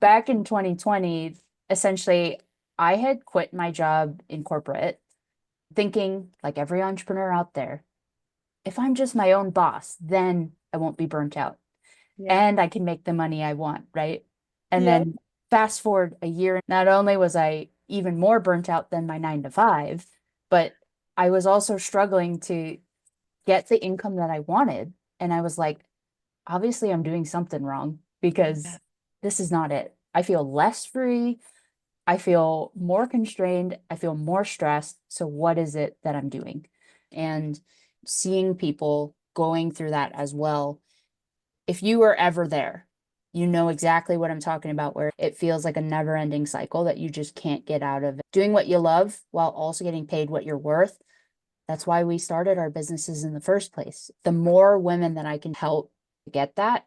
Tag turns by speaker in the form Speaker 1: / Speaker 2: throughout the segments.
Speaker 1: Back in 2020, essentially, I had quit my job in corporate, thinking, like every entrepreneur out there, if I'm just my own boss, then I won't be burnt out
Speaker 2: Yeah.
Speaker 1: and I can make the money I want, right? And
Speaker 2: Yep.
Speaker 1: then fast forward a year, not only was I even more burnt out than my 9 to 5, but I was also struggling to get the income that I wanted. And I was like, obviously, I'm doing something wrong
Speaker 2: Yeah.
Speaker 1: because this is not it. I feel less free. I feel more constrained. I feel more stressed. So, what is it that I'm doing? And seeing people going through that as well. If you were ever there, you know exactly what I'm talking about, where it feels like a never ending cycle that you just can't get out of. Doing what you love while also getting paid what you're worth. That's why we started our businesses in the first place. The more women that I can help get that,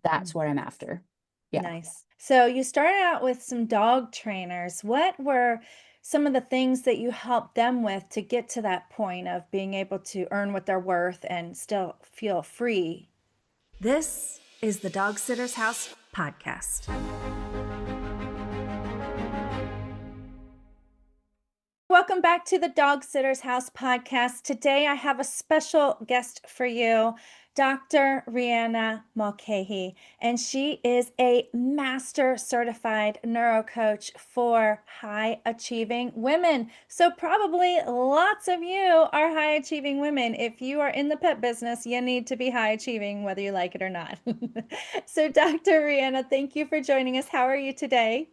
Speaker 1: that's
Speaker 2: Mhm.
Speaker 1: what I'm after. Yeah.
Speaker 2: Nice. So you started out with some dog trainers. What were some of the things that you helped them with to get to that point of being able to earn what they're worth and still feel free? This is the Dog Sitter's House podcast. Welcome back to the Dog Sitter's House podcast. Today I have a special guest for you, Dr. Reana Mulcahy, and she is a master certified neuro coach for high achieving women. So, probably lots of you are high achieving women. If you are in the pet business, you need to be high achieving, whether you like it or not. So, Dr. Reana, thank you for joining us. How are you today?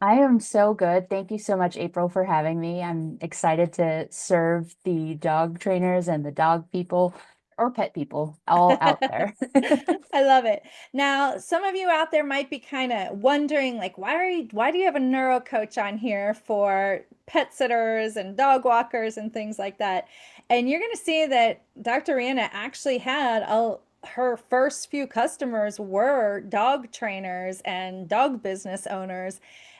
Speaker 1: I am so good. Thank you so much, April, for having me. I'm excited to serve the dog trainers and the dog people or pet people all out there.
Speaker 2: I love it. Now, some of you out there might be kind of wondering, like, why do you have a neuro coach on here for pet sitters and dog walkers and things like that? And you're going to see that Dr. Rihanna actually had her first few customers were dog trainers and dog business owners.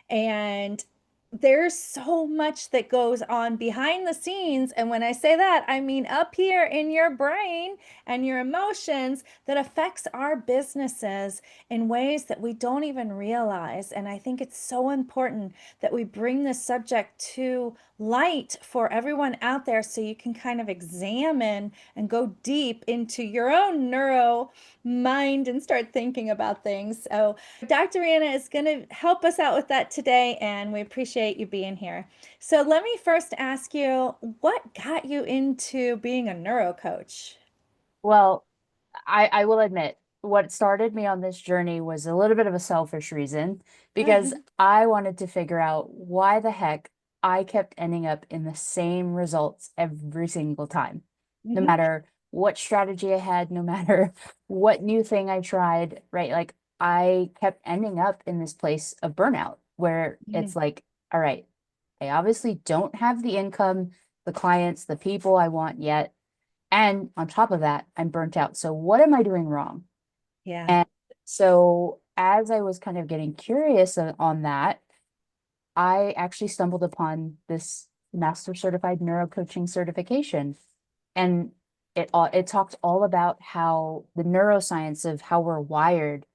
Speaker 2: And there's so much that goes on behind the scenes. And when I say that, I mean up here in your brain and your emotions that affects our businesses in ways that we don't even realize. And I think it's so important that we bring this subject to light for everyone out there so you can kind of examine and go deep into your own neuro mind and start thinking about things. So, Dr. Rihanna is going to help us out with that today, and we appreciate you being here. So, let me first ask you, what got you into being a neuro coach?
Speaker 1: Well, I will admit, what started me on this journey was a little bit of a selfish reason because I wanted to figure out why the heck I kept ending up in the same results every single time. No
Speaker 2: Mhm.
Speaker 1: matter what strategy I had, no matter what new thing I tried, right? Like I kept ending up in this place of burnout where
Speaker 2: Mhm.
Speaker 1: it's like, all right, I obviously don't have the income, the clients, the people I want yet. And on top of that, I'm burnt out. So what am I doing wrong?
Speaker 2: Yeah.
Speaker 1: And so as I was kind of getting curious on that, I actually stumbled upon this master certified neuro coaching certification. And it talked all about how the neuroscience of how we're wired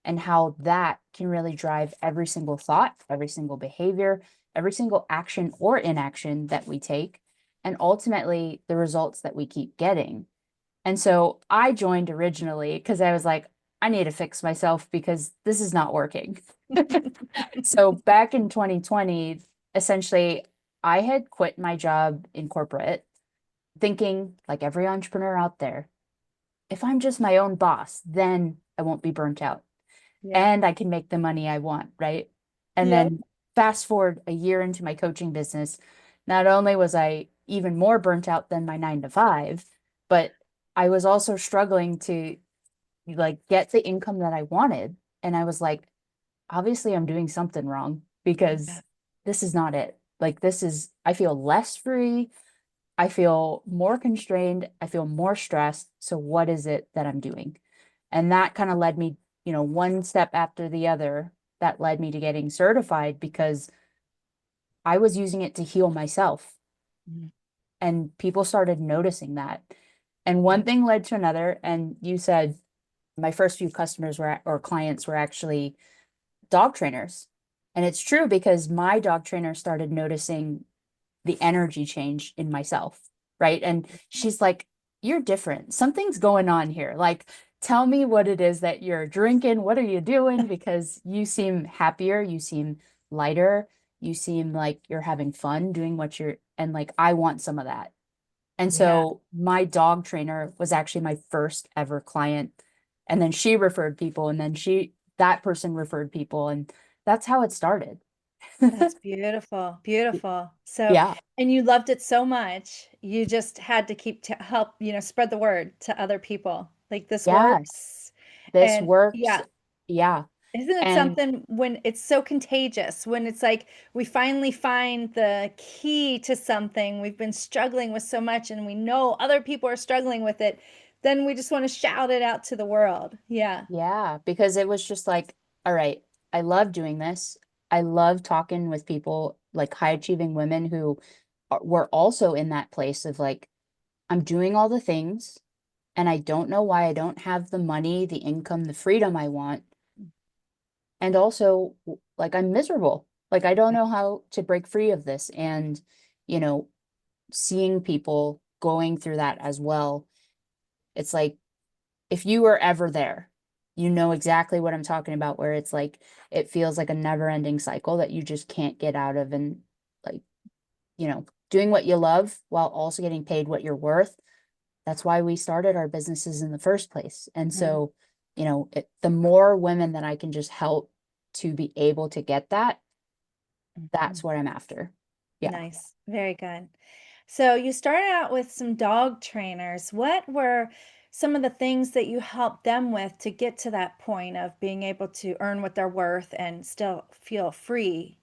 Speaker 1: and how that can really drive every single thought, every single behavior, every single action or inaction that we take, and ultimately the results that we keep getting. And so I joined originally because I was like, I need to fix myself because this is not working. So back in 2020, essentially, I had quit my job in corporate, thinking, like every entrepreneur out there, if I'm just my own boss, then I won't be burnt out
Speaker 2: Yeah.
Speaker 1: and I can make the money I want, right? And
Speaker 2: Yep.
Speaker 1: then fast forward a year into my coaching business, not only was I even more burnt out than my 9 to 5, but I was also struggling to like get the income that I wanted. And I was like, obviously I'm doing something wrong
Speaker 2: Yeah.
Speaker 1: because this is not it. Like I feel less free. I feel more constrained. I feel more stressed. So what is it that I'm doing? And that kind of led me, one step after the other, that led me to getting certified because I was using it to heal myself.
Speaker 2: Mhm.
Speaker 1: And people started noticing that. And one thing led to another. And you said my first few customers were or clients were actually dog trainers. And it's true because my dog trainer started noticing the energy change in myself, right? And she's like, "You're different. Something's going on here. Like, tell me what it is that you're drinking. What are you doing? Because you seem happier, you seem lighter, you seem like you're having fun doing what you're, and like, I want some of that." And
Speaker 2: Yeah,
Speaker 1: so my dog trainer was actually my first ever client. And then she referred people, and then that person referred people. And that's how it started.
Speaker 2: that's beautiful. Beautiful. So,
Speaker 1: Yeah.
Speaker 2: and you loved it so much, you just had to keep to help, spread the word to other people. Like this
Speaker 1: Yes.
Speaker 2: works.
Speaker 1: This
Speaker 2: And
Speaker 1: works.
Speaker 2: yeah,
Speaker 1: Yeah.
Speaker 2: isn't it
Speaker 1: And
Speaker 2: something when it's so contagious, when it's like we finally find the key to something we've been struggling with so much and we know other people are struggling with it, then we just want to shout it out to the world. Yeah.
Speaker 1: yeah, because it was just like, all right, I love doing this. I love talking with people, like high achieving women who were also in that place of like, I'm doing all the things and I don't know why I don't have the money, the income, the freedom I want. And also, like, I'm miserable. Like, I don't know how to break free of this. And, you know, seeing people going through that as well, it's like, if you were ever there, you know exactly what I'm talking about, where it's like, it feels like a never-ending cycle that you just can't get out of. And, like, doing what you love while also getting paid what you're worth. That's why we started our businesses in the first place. And
Speaker 2: Mhm.
Speaker 1: so, the more women that I can just help to be able to get that, that's
Speaker 2: Mhm.
Speaker 1: what I'm after. Yeah.
Speaker 2: Nice. Very good. So you started out with some dog trainers. What were some of the things that you helped them with to get to that point of being able to earn what they're worth and still feel free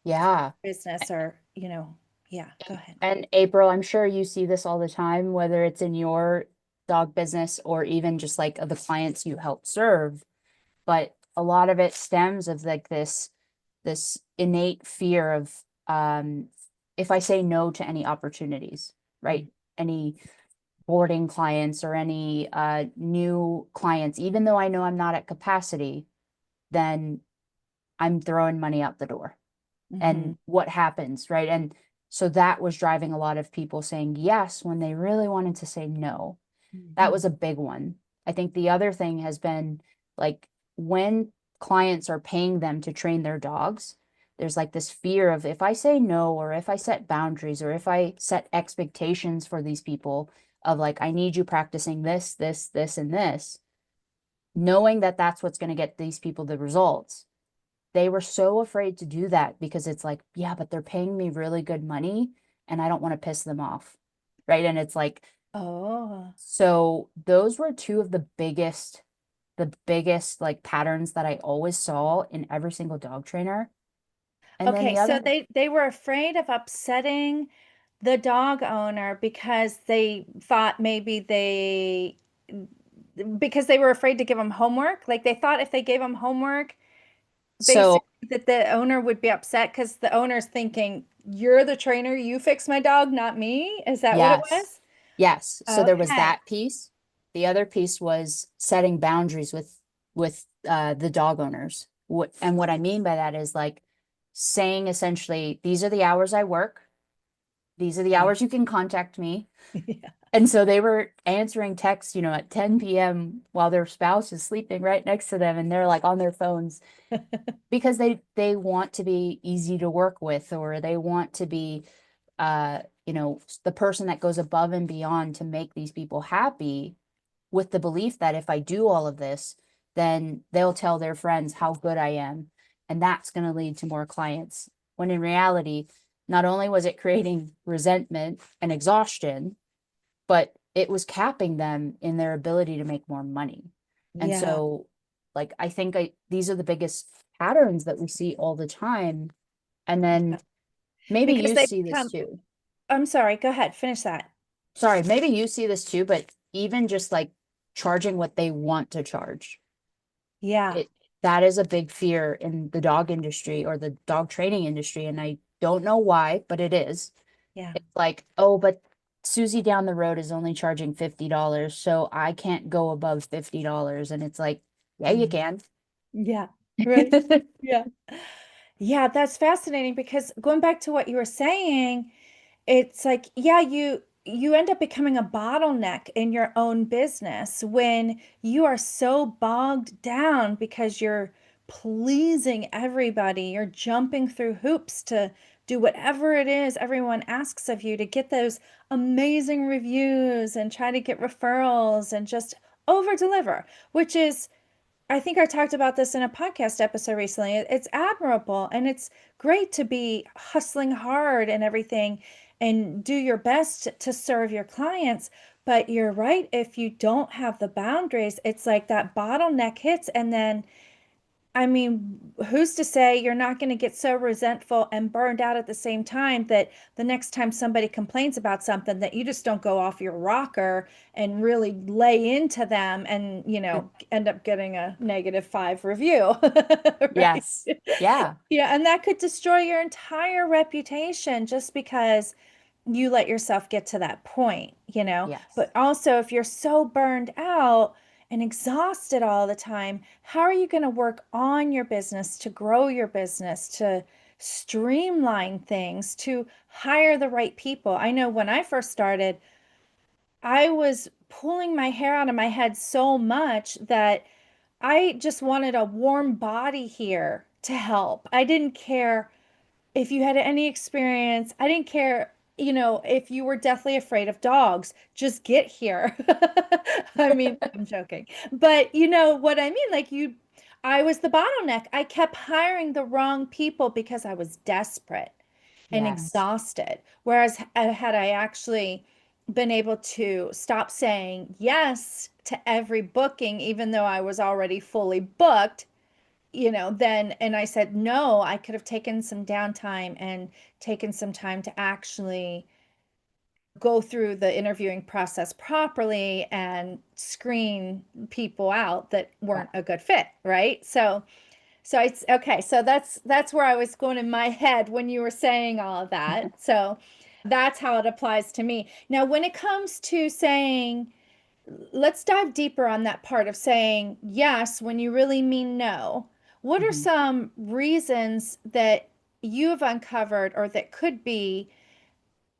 Speaker 1: Yeah.
Speaker 2: business or, yeah, go ahead.
Speaker 1: And April, I'm sure you see this all the time, whether it's in your dog business or even just like the clients you help serve. But a lot of it stems of like this innate fear of if I say no to any opportunities,
Speaker 2: Mm,
Speaker 1: right? Any boarding clients or any new clients, even though I know I'm not at capacity, then I'm throwing money out the door.
Speaker 2: mhm,
Speaker 1: And what happens, right? And so that was driving a lot of people saying yes when they really wanted to say no. That
Speaker 2: mhm,
Speaker 1: was a big one. I think the other thing has been like when clients are paying them to train their dogs, there's like this fear of if I say no, or if I set boundaries, or if I set expectations for these people of like, I need you practicing this, this, this, and this, knowing that that's what's going to get these people the results. They were so afraid to do that because it's like, yeah, but they're paying me really good money and I don't want to piss them off. Right. And it's like,
Speaker 2: oh,
Speaker 1: so those were two of the biggest like patterns that I always saw in every single dog trainer. And then
Speaker 2: okay.
Speaker 1: the
Speaker 2: So
Speaker 1: other,
Speaker 2: they were afraid of upsetting the dog owner because they thought maybe because they were afraid to give them homework. Like they thought if they gave them homework,
Speaker 1: so
Speaker 2: basically that the owner would be upset because the owner's thinking, you're the trainer, you fix my dog, not me. Is that what it
Speaker 1: yes,
Speaker 2: was?
Speaker 1: yes. So there was
Speaker 2: Okay.
Speaker 1: that piece. The other piece was setting boundaries with the dog owners. What I mean by that is like saying essentially, these are the hours I work. These are the
Speaker 2: Yeah.
Speaker 1: hours you can contact me.
Speaker 2: Yeah.
Speaker 1: And so they were answering texts, at 10 p.m. while their spouse is sleeping right next to them, and they're like on their phones because they want to be easy to work with, or they want to be the person that goes above and beyond to make these people happy, with the belief that if I do all of this, then they'll tell their friends how good I am, and that's going to lead to more clients. When in reality, not only was it creating resentment and exhaustion, but it was capping them in their ability to make more money. And
Speaker 2: Yeah.
Speaker 1: so, like, I think these are the biggest patterns that we see all the time. And then
Speaker 2: Yeah.
Speaker 1: maybe
Speaker 2: Because
Speaker 1: you
Speaker 2: they
Speaker 1: see this
Speaker 2: become,
Speaker 1: too.
Speaker 2: I'm sorry, go ahead, finish that.
Speaker 1: Sorry, maybe you see this too, but even just like charging what they want to charge,
Speaker 2: Yeah.
Speaker 1: it that is a big fear in the dog industry or the dog training industry. And I don't know why, but it is.
Speaker 2: Yeah.
Speaker 1: It's like, oh, but Susie down the road is only charging $50, so I can't go above $50. And it's like, yeah, you
Speaker 2: Mm.
Speaker 1: can.
Speaker 2: Yeah. Right. Yeah. Yeah, that's fascinating because going back to what you were saying, it's like, yeah, you end up becoming a bottleneck in your own business when you are so bogged down because you're pleasing everybody. You're jumping through hoops to do whatever it is everyone asks of you to get those amazing reviews and try to get referrals and just over deliver, which is I think I talked about this in a podcast episode recently. It's admirable and it's great to be hustling hard and everything and do your best to serve your clients. But you're right, if you don't have the boundaries, it's like that bottleneck hits and then I mean, who's to say you're not going to get so resentful and burned out at the same time that the next time somebody complains about something that you just don't go off your rocker and really lay into them and, end up getting a -5 review, right?
Speaker 1: Yes. Yeah.
Speaker 2: Yeah, and that could destroy your entire reputation just because you let yourself get to that point, you know?
Speaker 1: Yes.
Speaker 2: But also, if you're so burned out and exhausted all the time, how are you going to work on your business to grow your business, to streamline things, to hire the right people? I know when I first started, I was pulling my hair out of my head so much that I just wanted a warm body here to help. I didn't care if you had any experience. I didn't care, if you were deathly afraid of dogs, just get here. I mean, I'm joking. But you know what I mean? I was the bottleneck. I kept hiring the wrong people because I was desperate and
Speaker 1: Yes.
Speaker 2: exhausted. Whereas had I actually been able to stop saying yes to every booking, even though I was already fully booked, then and I said no, I could have taken some downtime and taken some time to actually go through the interviewing process properly and screen people out that
Speaker 1: Yeah.
Speaker 2: weren't a good fit, right? So it's okay. So that's where I was going in my head when you were saying all of that. So that's how it applies to me. Now, when it comes to saying, let's dive deeper on that part of saying yes when you really mean no. What are
Speaker 1: Mhm.
Speaker 2: some reasons that you've uncovered or that could be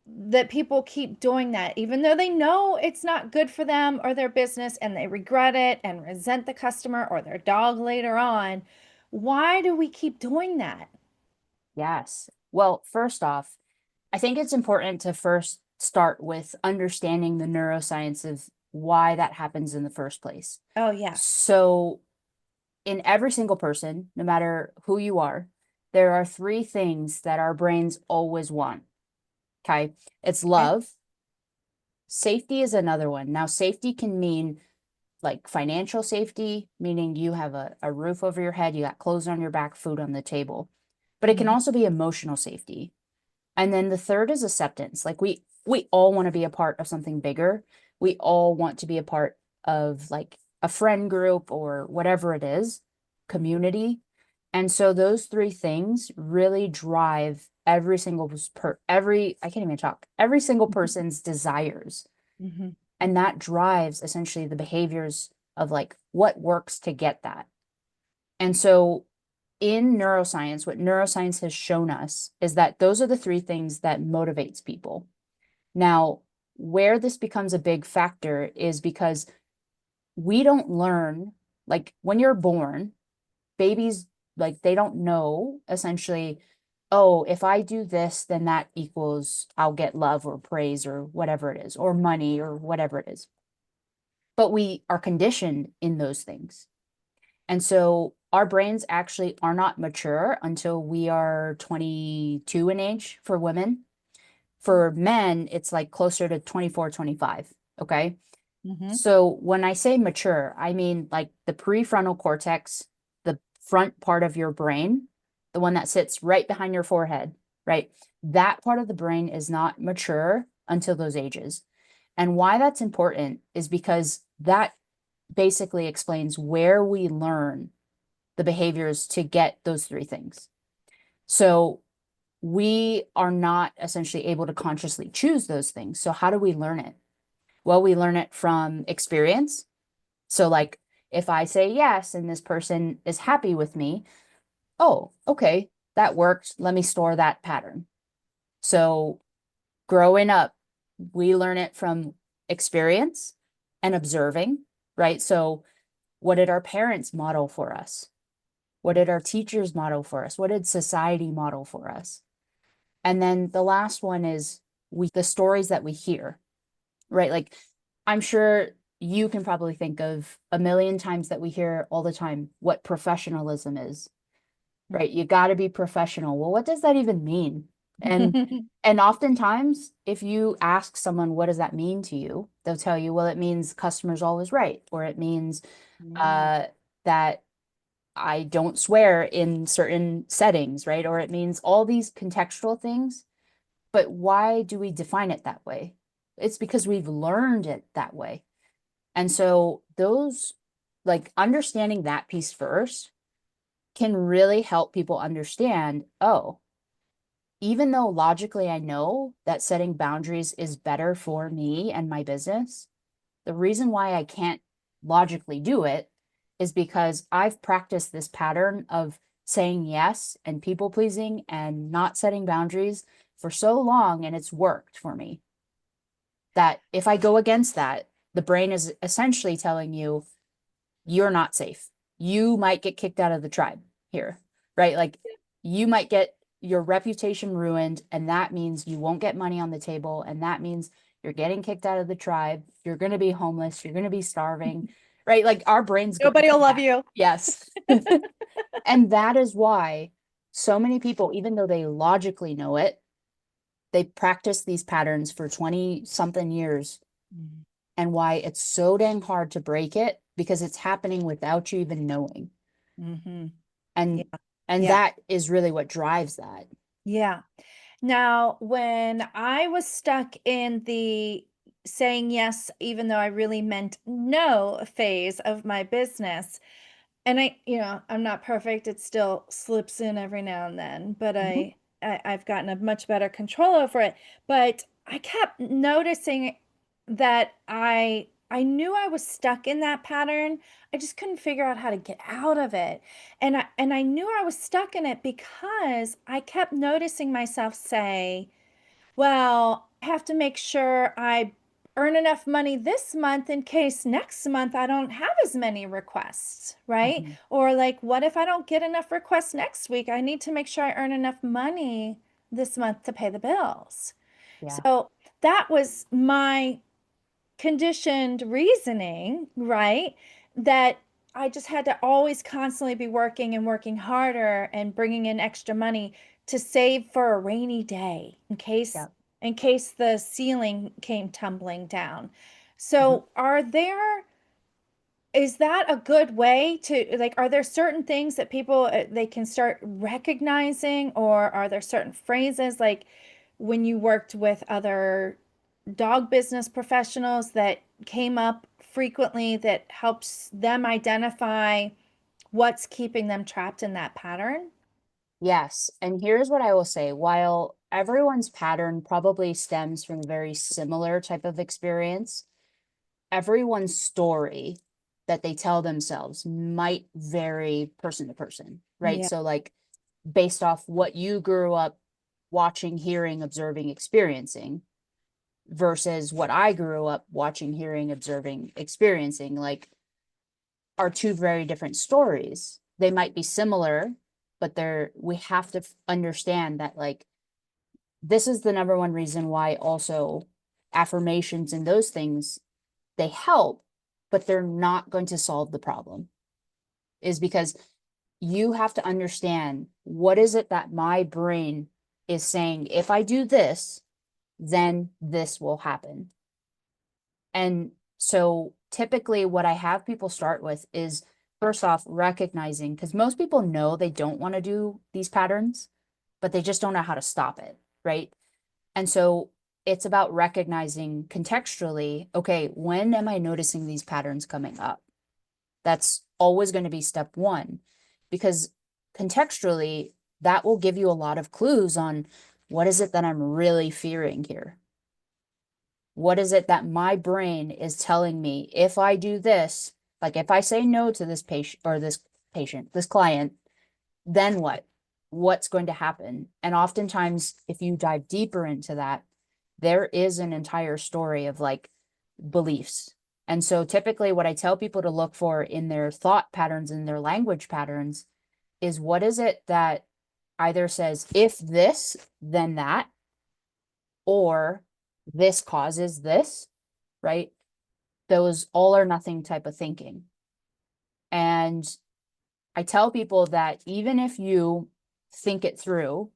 Speaker 2: that people keep doing that, even though they know it's not good for them or their business and they regret it and resent the customer or their dog later on? Why do we keep doing that?
Speaker 1: Yes. Well, first off, I think it's important to first start with understanding the neuroscience of why that happens in the first place.
Speaker 2: Oh, yeah.
Speaker 1: So, in every single person, no matter who you are, there are three things that our brains always want. Okay. It's
Speaker 2: Okay.
Speaker 1: love. Safety is another one. Now, safety can mean like financial safety, meaning you have a roof over your head, you got clothes on your back, food on the table. But it can
Speaker 2: Mhm.
Speaker 1: also be emotional safety. And then the third is acceptance. Like we all want to be a part of something bigger. We all want to be a part of like a friend group or whatever it is, community. And so those three things really drive every single every I can't even talk, every single person's desires.
Speaker 2: Mhm.
Speaker 1: And that drives essentially the behaviors of like what works to get that. And so in neuroscience, what neuroscience has shown us is that those are the three things that motivates people. Now, where this becomes a big factor is because we don't learn, like when you're born, babies, like they don't know essentially, oh, if I do this, then that equals I'll get love or praise or whatever it is, or money or whatever it is. But we are conditioned in those things. And so our brains actually are not mature until we are 22 in age for women. For men, it's like closer to 24, 25. Okay.
Speaker 2: Mhm.
Speaker 1: So when I say mature, I mean like the prefrontal cortex, the front part of your brain, the one that sits right behind your forehead, right? That part of the brain is not mature until those ages. And why that's important is because that basically explains where we learn the behaviors to get those three things. So we are not essentially able to consciously choose those things. So how do we learn it? Well, we learn it from experience. So like If I say yes and this person is happy with me, oh, okay, that worked. Let me store that pattern. So growing up, we learn it from experience and observing, right? So what did our parents model for us? What did our teachers model for us? What did society model for us? And then the last one is the stories that we hear, right? Like I'm sure you can probably think of a million times that we hear all the time what professionalism is, right? You got to be professional. Well, what does that even mean? And and oftentimes if you ask someone what does that mean to you, they'll tell you, well, it means customer's always right, or it means
Speaker 2: Mm,
Speaker 1: uh that I don't swear in certain settings, right? Or it means all these contextual things. But why do we define it that way? It's because we've learned it that way. And so those, like understanding that piece first can really help people understand, oh, even though logically I know that setting boundaries is better for me and my business, the reason why I can't logically do it is because I've practiced this pattern of saying yes and people pleasing and not setting boundaries for so long, and it's worked for me. That if I go against that, the brain is essentially telling you, you're not safe. You might get kicked out of the tribe here, right? Like you might get your reputation ruined, and that means you won't get money on the table. And that means you're getting kicked out of the tribe. You're going to be homeless. You're going to be starving, right? Like our brain's going
Speaker 2: Nobody will
Speaker 1: to
Speaker 2: love
Speaker 1: that.
Speaker 2: you.
Speaker 1: Yes. And that is why so many people, even though they logically know it, they practice these patterns for 20 something years, and why it's so dang hard to break it because it's happening without you even knowing.
Speaker 2: Mm-hmm.
Speaker 1: And
Speaker 2: Yeah.
Speaker 1: and
Speaker 2: Yeah.
Speaker 1: that is really what drives that.
Speaker 2: Yeah. Now, when I was stuck in the saying yes, even though I really meant no phase of my business, and I'm not perfect. It still slips in every now and then, but
Speaker 1: Mhm.
Speaker 2: I've gotten a much better control over it. But I kept noticing that I knew I was stuck in that pattern. I just couldn't figure out how to get out of it. And I knew I was stuck in it because I kept noticing myself say, well, I have to make sure I earn enough money this month in case next month I don't have as many requests, right?
Speaker 1: Mhm.
Speaker 2: Or like, what if I don't get enough requests next week? I need to make sure I earn enough money this month to pay the bills.
Speaker 1: Yeah.
Speaker 2: So that was my conditioned reasoning, right? That I just had to always constantly be working and working harder and bringing in extra money to save for a rainy day
Speaker 1: Yeah.
Speaker 2: in case the ceiling came tumbling down.
Speaker 1: Mhm.
Speaker 2: So, is that a good way to like are there certain things that people they can start recognizing, or are there certain phrases like when you worked with other dog business professionals that came up frequently that helps them identify what's keeping them trapped in that pattern?
Speaker 1: Yes. And here's what I will say. While everyone's pattern probably stems from a very similar type of experience, everyone's story that they tell themselves might vary person to person, right?
Speaker 2: Yeah.
Speaker 1: So, like, based off what you grew up watching, hearing, observing, experiencing versus what I grew up watching, hearing, observing, experiencing, like, are two very different stories. They might be similar, but we have to understand that, like, this is the number one reason why also affirmations and those things, they help, but they're not going to solve the problem, is because you have to understand what is it that my brain is saying, if I do this, then this will happen. And so typically what I have people start with is first off recognizing, because most people know they don't want to do these patterns, but they just don't know how to stop it, right? And so it's about recognizing contextually, okay, when am I noticing these patterns coming up? That's always going to be step one, because contextually, that will give you a lot of clues on what is it that I'm really fearing here? What is it that my brain is telling me? If I do this, Like if I say no to this this client, then what? What's going to happen? And oftentimes, if you dive deeper into that, there is an entire story of like beliefs. And so typically what I tell people to look for in their thought patterns and their language patterns is what is it that either says, if this, then that, or this causes this, right? Those all or nothing type of thinking. And I tell people that even if you think it through,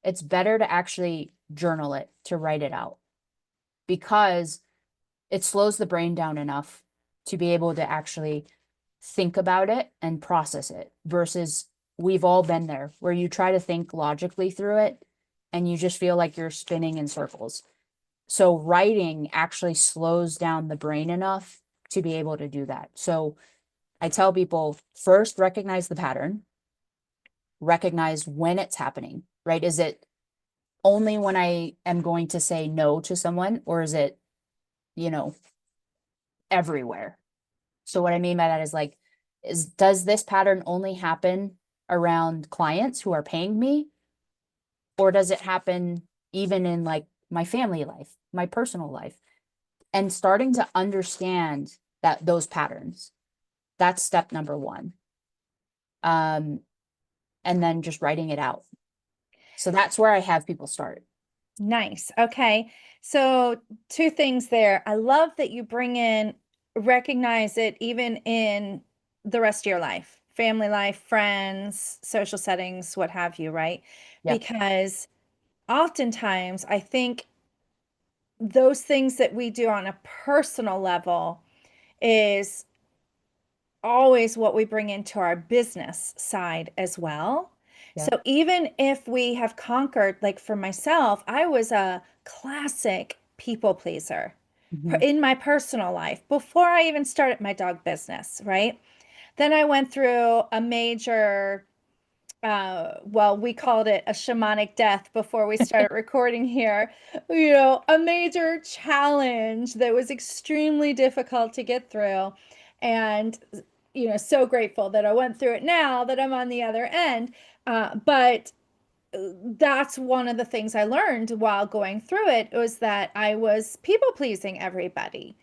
Speaker 1: it's better to actually journal it, to write it out, because it slows the brain down enough to be able to actually think about it and process it versus we've all been there where you try to think logically through it and you just feel like you're spinning in circles. So writing actually slows down the brain enough to be able to do that. So I tell people first recognize the pattern, recognize when it's happening, right? Is it only when I am going to say no to someone, or is it, you know, everywhere? So what I mean by that is like, does this pattern only happen around clients who are paying me? Or does it happen even in like my family life, my personal life? And starting to understand that those patterns, that's step number one. Um, and then just writing it out. So that's where I have people start.
Speaker 2: Nice. Okay. So, two things there. I love that you bring in recognize it even in the rest of your life, family life, friends, social settings, what have you, right?
Speaker 1: Yep.
Speaker 2: Because oftentimes I think those things that we do on a personal level is always what we bring into our business side as well.
Speaker 1: Yep.
Speaker 2: So even if we have conquered, like for myself, I was a classic people pleaser
Speaker 1: Mhm.
Speaker 2: in my personal life before I even started my dog business, right? Then I went through a major well, we called it a shamanic death before we started recording here. A major challenge that was extremely difficult to get through. And, so grateful that I went through it now that I'm on the other end. But that's one of the things I learned while going through it was that I was people pleasing everybody.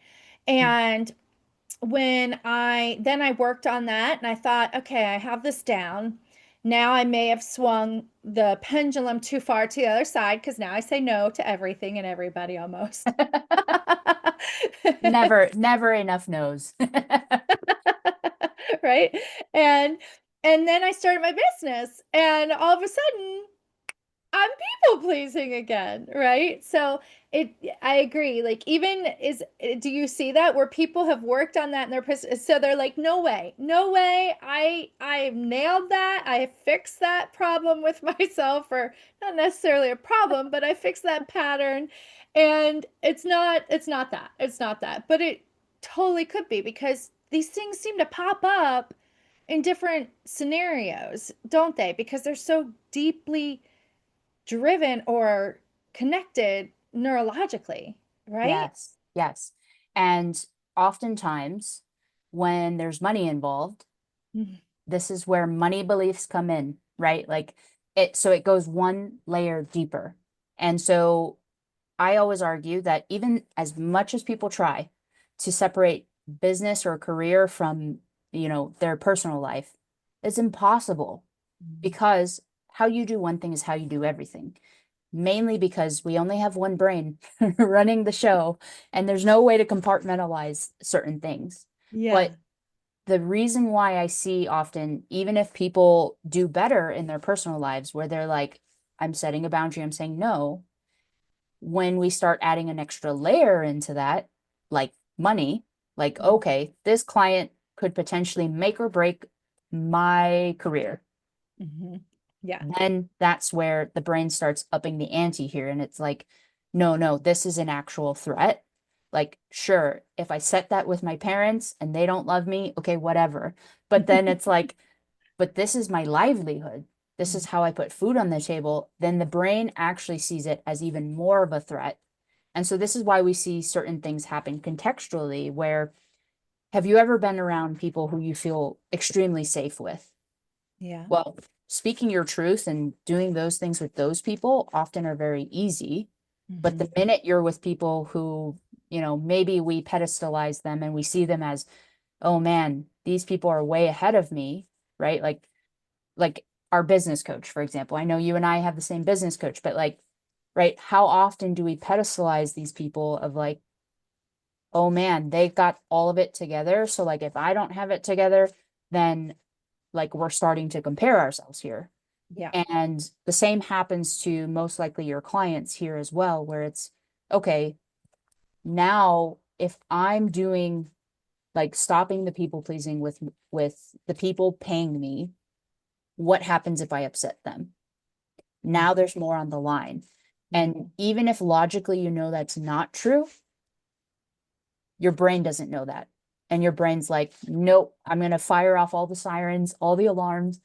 Speaker 2: And I worked on that and I thought, okay, I have this down. Now I may have swung the pendulum too far to the other side because now I say no to everything and everybody almost.
Speaker 1: Never enough no's.
Speaker 2: Right? And and then I started my business and all of a sudden I'm people pleasing again, right? So it, I agree. Like, even do you see that where people have worked on that in their business? So they're like, no way, no way. I've nailed that. I fixed that problem with myself, or not necessarily a problem, but I fixed that pattern. And it's not that, but it totally could be because these things seem to pop up in different scenarios, don't they? Because they're so deeply driven or connected neurologically, right?
Speaker 1: Yes, yes. And oftentimes, when there's money involved,
Speaker 2: Mhm.
Speaker 1: this is where money beliefs come in, right? Like so it goes one layer deeper. And so I always argue that even as much as people try to separate business or career from, their personal life, it's impossible because how you do one thing is how you do everything. Mainly because we only have one brain running the show and there's no way to compartmentalize certain things.
Speaker 2: Yeah.
Speaker 1: But the reason why I see often, even if people do better in their personal lives, where they're like, I'm setting a boundary, I'm saying no, when we start adding an extra layer into that, like money, like,
Speaker 2: Mhm.
Speaker 1: okay, this client could potentially make or break my career,
Speaker 2: Mhm. Yeah.
Speaker 1: then that's where the brain starts upping the ante here. And it's like, no, no, this is an actual threat. Like, sure, if I set that with my parents and they don't love me, okay, whatever. But then it's like, but this is my livelihood. This is how I put food on the table. Then the brain actually sees it as even more of a threat. And so this is why we see certain things happen contextually where, have you ever been around people who you feel extremely safe with?
Speaker 2: Yeah.
Speaker 1: Well, speaking your truth and doing those things with those people often are very easy. But
Speaker 2: Hmm.
Speaker 1: the minute you're with people who, maybe we pedestalize them and we see them as, oh man, these people are way ahead of me, right? Like our business coach, for example. I know you and I have the same business coach, but like, right, how often do we pedestalize these people of like, oh man, they've got all of it together. So like if I don't have it together, then like we're starting to compare ourselves here.
Speaker 2: Yeah.
Speaker 1: And the same happens to most likely your clients here as well, where it's okay, now if I'm doing like stopping the people pleasing with the people paying me, what happens if I upset them? Now there's more on the line.
Speaker 2: Yeah.
Speaker 1: And even if logically you know that's not true, your brain doesn't know that. And your brain's like, nope, I'm going to fire off all the sirens, all the alarms,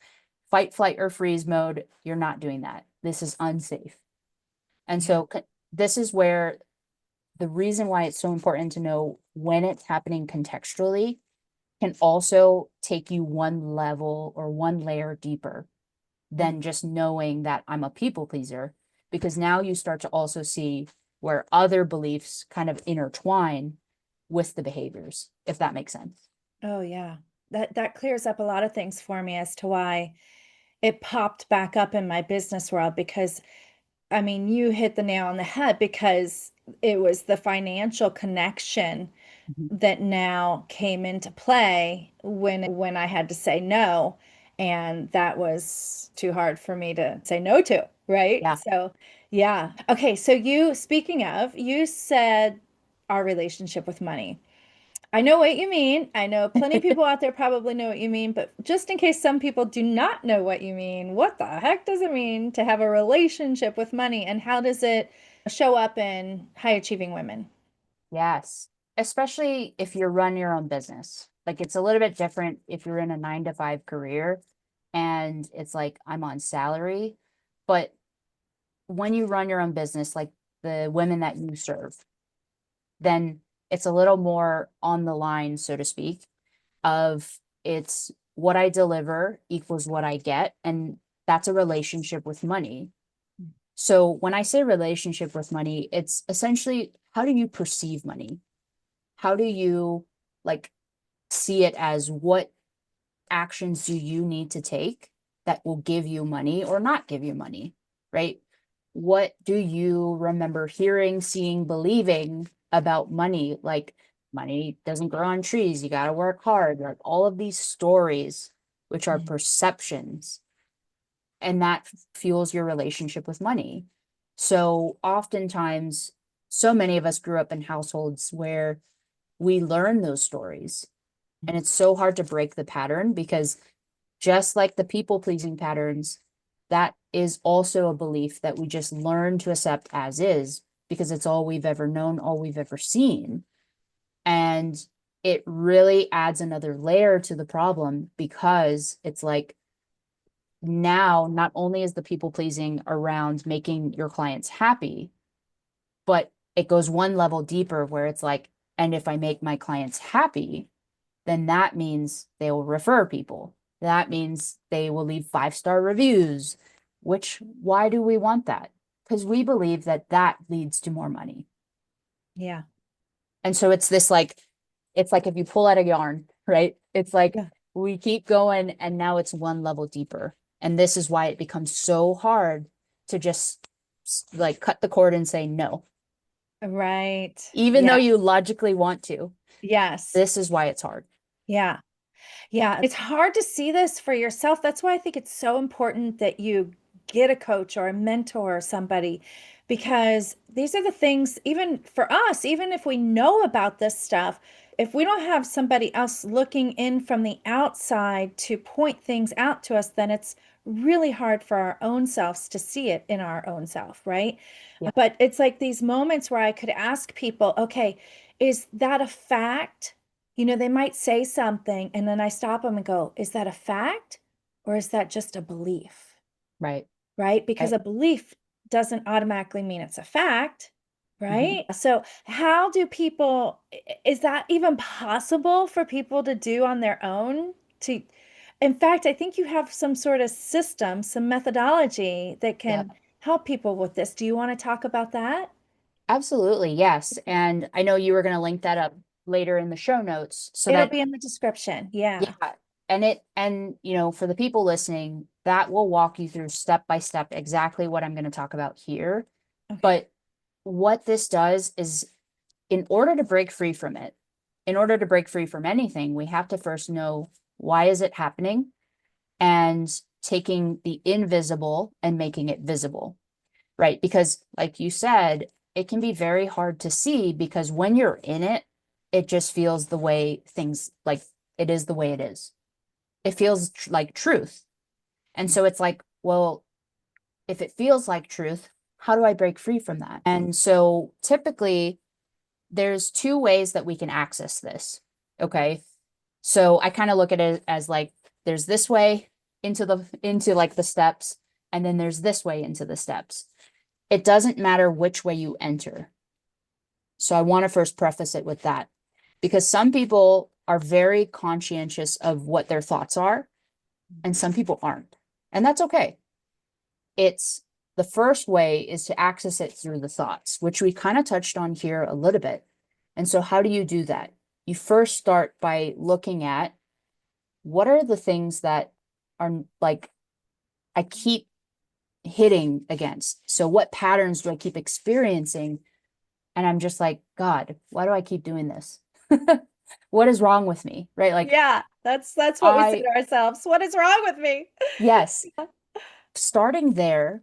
Speaker 1: fight, flight, or freeze mode. You're not doing that. This is unsafe. And
Speaker 2: Yeah.
Speaker 1: so this is where the reason why it's so important to know when it's happening contextually can also take you one level or one layer deeper than just knowing that I'm a people pleaser, because now you start to also see where other beliefs kind of intertwine with the behaviors, if that makes sense.
Speaker 2: Oh yeah. That clears up a lot of things for me as to why it popped back up in my business world because I mean, you hit the nail on the head because it was the financial connection
Speaker 1: Mhm.
Speaker 2: that now came into play when I had to say no, and that was too hard for me to say no to, right?
Speaker 1: Yeah.
Speaker 2: So, yeah. Okay, so you speaking of, you said our relationship with money. I know what you mean. I know plenty of people out there probably know what you mean, but just in case some people do not know what you mean, what the heck does it mean to have a relationship with money and how does it show up in high achieving women?
Speaker 1: Yes. Especially if you run your own business. Like it's a little bit different if you're in a 9 to 5 career and it's like I'm on salary. But when you run your own business, like the women that you serve, then it's a little more on the line, so to speak, of it's what I deliver equals what I get. And that's a relationship with money. So when I say relationship with money, it's essentially how do you perceive money? How do you like see it as what actions do you need to take that will give you money or not give you money, right? What do you remember hearing, seeing, believing about money? Like money doesn't grow on trees, you got to work hard, like all of these stories, which are
Speaker 2: Mm.
Speaker 1: perceptions, and that fuels your relationship with money. So oftentimes, so many of us grew up in households where we learn those stories. And it's so hard to break the pattern because just like the people pleasing patterns, that is also a belief that we just learn to accept as is because it's all we've ever known, all we've ever seen. And it really adds another layer to the problem because it's like now not only is the people pleasing around making your clients happy, but it goes one level deeper where it's like, and if I make my clients happy, then that means they will refer people. That means they will leave 5-star reviews, which why do we want that? Because we believe that that leads to more money.
Speaker 2: Yeah.
Speaker 1: And so it's this like, it's like if you pull out a yarn, right? It's like
Speaker 2: Yeah.
Speaker 1: we keep going and now it's one level deeper. And this is why it becomes so hard to just like cut the cord and say no,
Speaker 2: Right.
Speaker 1: even though
Speaker 2: Yeah.
Speaker 1: you logically want to.
Speaker 2: Yes.
Speaker 1: This is why it's hard.
Speaker 2: Yeah. Yeah, it's hard to see this for yourself. That's why I think it's so important that you get a coach or a mentor or somebody, because these are the things, even for us, even if we know about this stuff, if we don't have somebody else looking in from the outside to point things out to us, then it's really hard for our own selves to see it in our own self, right?
Speaker 1: Yeah.
Speaker 2: But it's like these moments where I could ask people, okay, is that a fact? You know, they might say something and then I stop them and go, is that a fact or is that just a belief?
Speaker 1: Right.
Speaker 2: Right? Because
Speaker 1: Right.
Speaker 2: a belief doesn't automatically mean it's a fact. Right? So, how do people, is that even possible for people to do on their own? To, in fact, I think you have some sort of system, some methodology that
Speaker 1: Yeah,
Speaker 2: can help people with this. Do you want to talk about that?
Speaker 1: absolutely. Yes. And I know you were going to link that up later in the show notes so
Speaker 2: It'll
Speaker 1: that,
Speaker 2: be in the description. Yeah.
Speaker 1: yeah. And for the people listening, that will walk you through step by step exactly what I'm going to talk about here.
Speaker 2: Okay.
Speaker 1: But what this does is, in order to break free from it, in order to break free from anything, we have to first know, why is it happening? And taking the invisible and making it visible, right? Because, like you said, it can be very hard to see, because when you're in it, it just feels the way things, like, it is the way it is. It feels like truth. And so it's like, well, if it feels like truth, how do I break free from that? And so typically, there's two ways that we can access this. Okay. So I kind of look at it as like, there's this way into like the steps, and then there's this way into the steps. It doesn't matter which way you enter. So I want to first preface it with that, because some people are very conscientious of what their thoughts are, and some people aren't. And that's okay. It's the first way is to access it through the thoughts, which we kind of touched on here a little bit. And so, how do you do that? You first start by looking at, what are the things that are like, I keep hitting against. So, what patterns do I keep experiencing? And I'm just like, God, why do I keep doing this? What is wrong with me? Right? Like,
Speaker 2: Yeah, that's what we say
Speaker 1: I,
Speaker 2: to ourselves. What is wrong with me?
Speaker 1: yes, starting there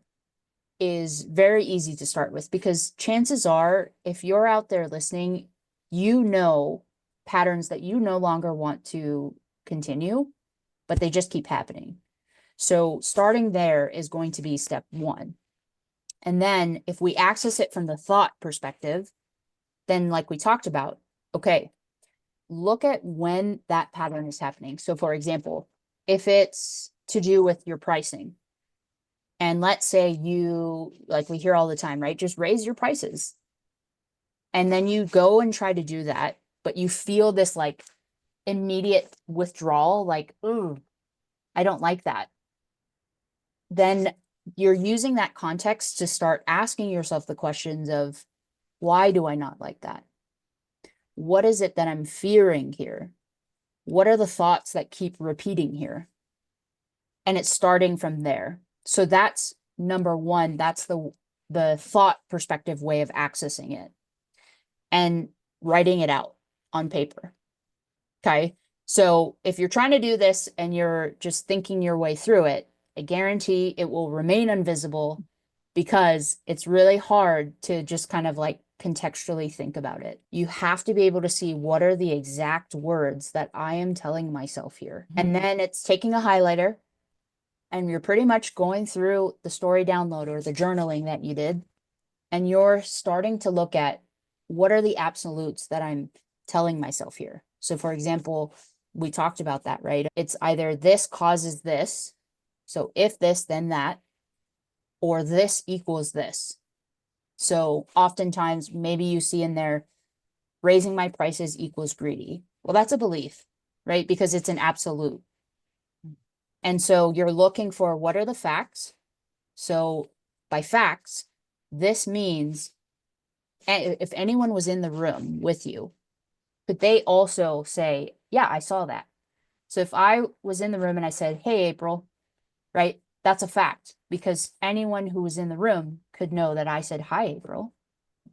Speaker 1: is very easy to start with, because chances are, if you're out there listening, you know patterns that you no longer want to continue, but they just keep happening. So starting there is going to be step one. And then if we access it from the thought perspective, then, like we talked about, okay, look at when that pattern is happening. So for example, if it's to do with your pricing, and let's say you, like we hear all the time, right? Just raise your prices. And then you go and try to do that, but you feel this like immediate withdrawal, like, ooh, I don't like that. Then you're using that context to start asking yourself the questions of, why do I not like that? What is it that I'm fearing here? What are the thoughts that keep repeating here? And it's starting from there. So that's number one. That's the thought perspective way of accessing it, and writing it out on paper. Okay. So if you're trying to do this and you're just thinking your way through it, I guarantee it will remain invisible, because it's really hard to just kind of like contextually think about it. You have to be able to see, what are the exact words that I am telling myself here. And then it's taking a highlighter, and you're pretty much going through the story download or the journaling that you did, and you're starting to look at, what are the absolutes that I'm telling myself here. So for example, we talked about that, right? It's either this causes this, so if this, then that, or this equals this. So oftentimes, maybe you see in there, raising my prices equals greedy. Well, that's a belief, right? Because it's an absolute. And so you're looking for, what are the facts? So by facts, this means, if anyone was in the room with you, could they also say, yeah, I saw that. So if I was in the room and I said, hey, April, right? That's a fact, because anyone who was in the room could know that I said, hi, April.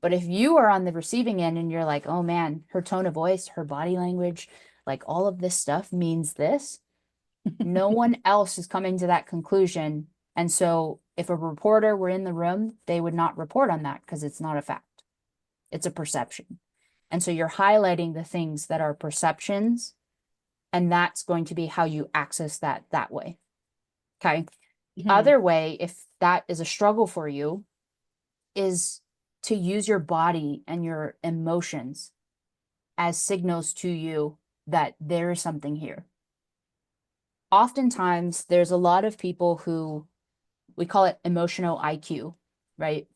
Speaker 1: But if you are on the receiving end and you're like, oh man, her tone of voice, her body language, like all of this stuff means this, no one else is coming to that conclusion. And so if a reporter were in the room, they would not report on that, because it's not a fact. It's a perception. And so you're highlighting the things that are perceptions, and that's going to be how you access that way. Okay. The
Speaker 2: Mhm.
Speaker 1: other way, if that is a struggle for you, is to use your body and your emotions as signals to you that there is something here. Oftentimes, there's a lot of people who, we call it emotional IQ, right?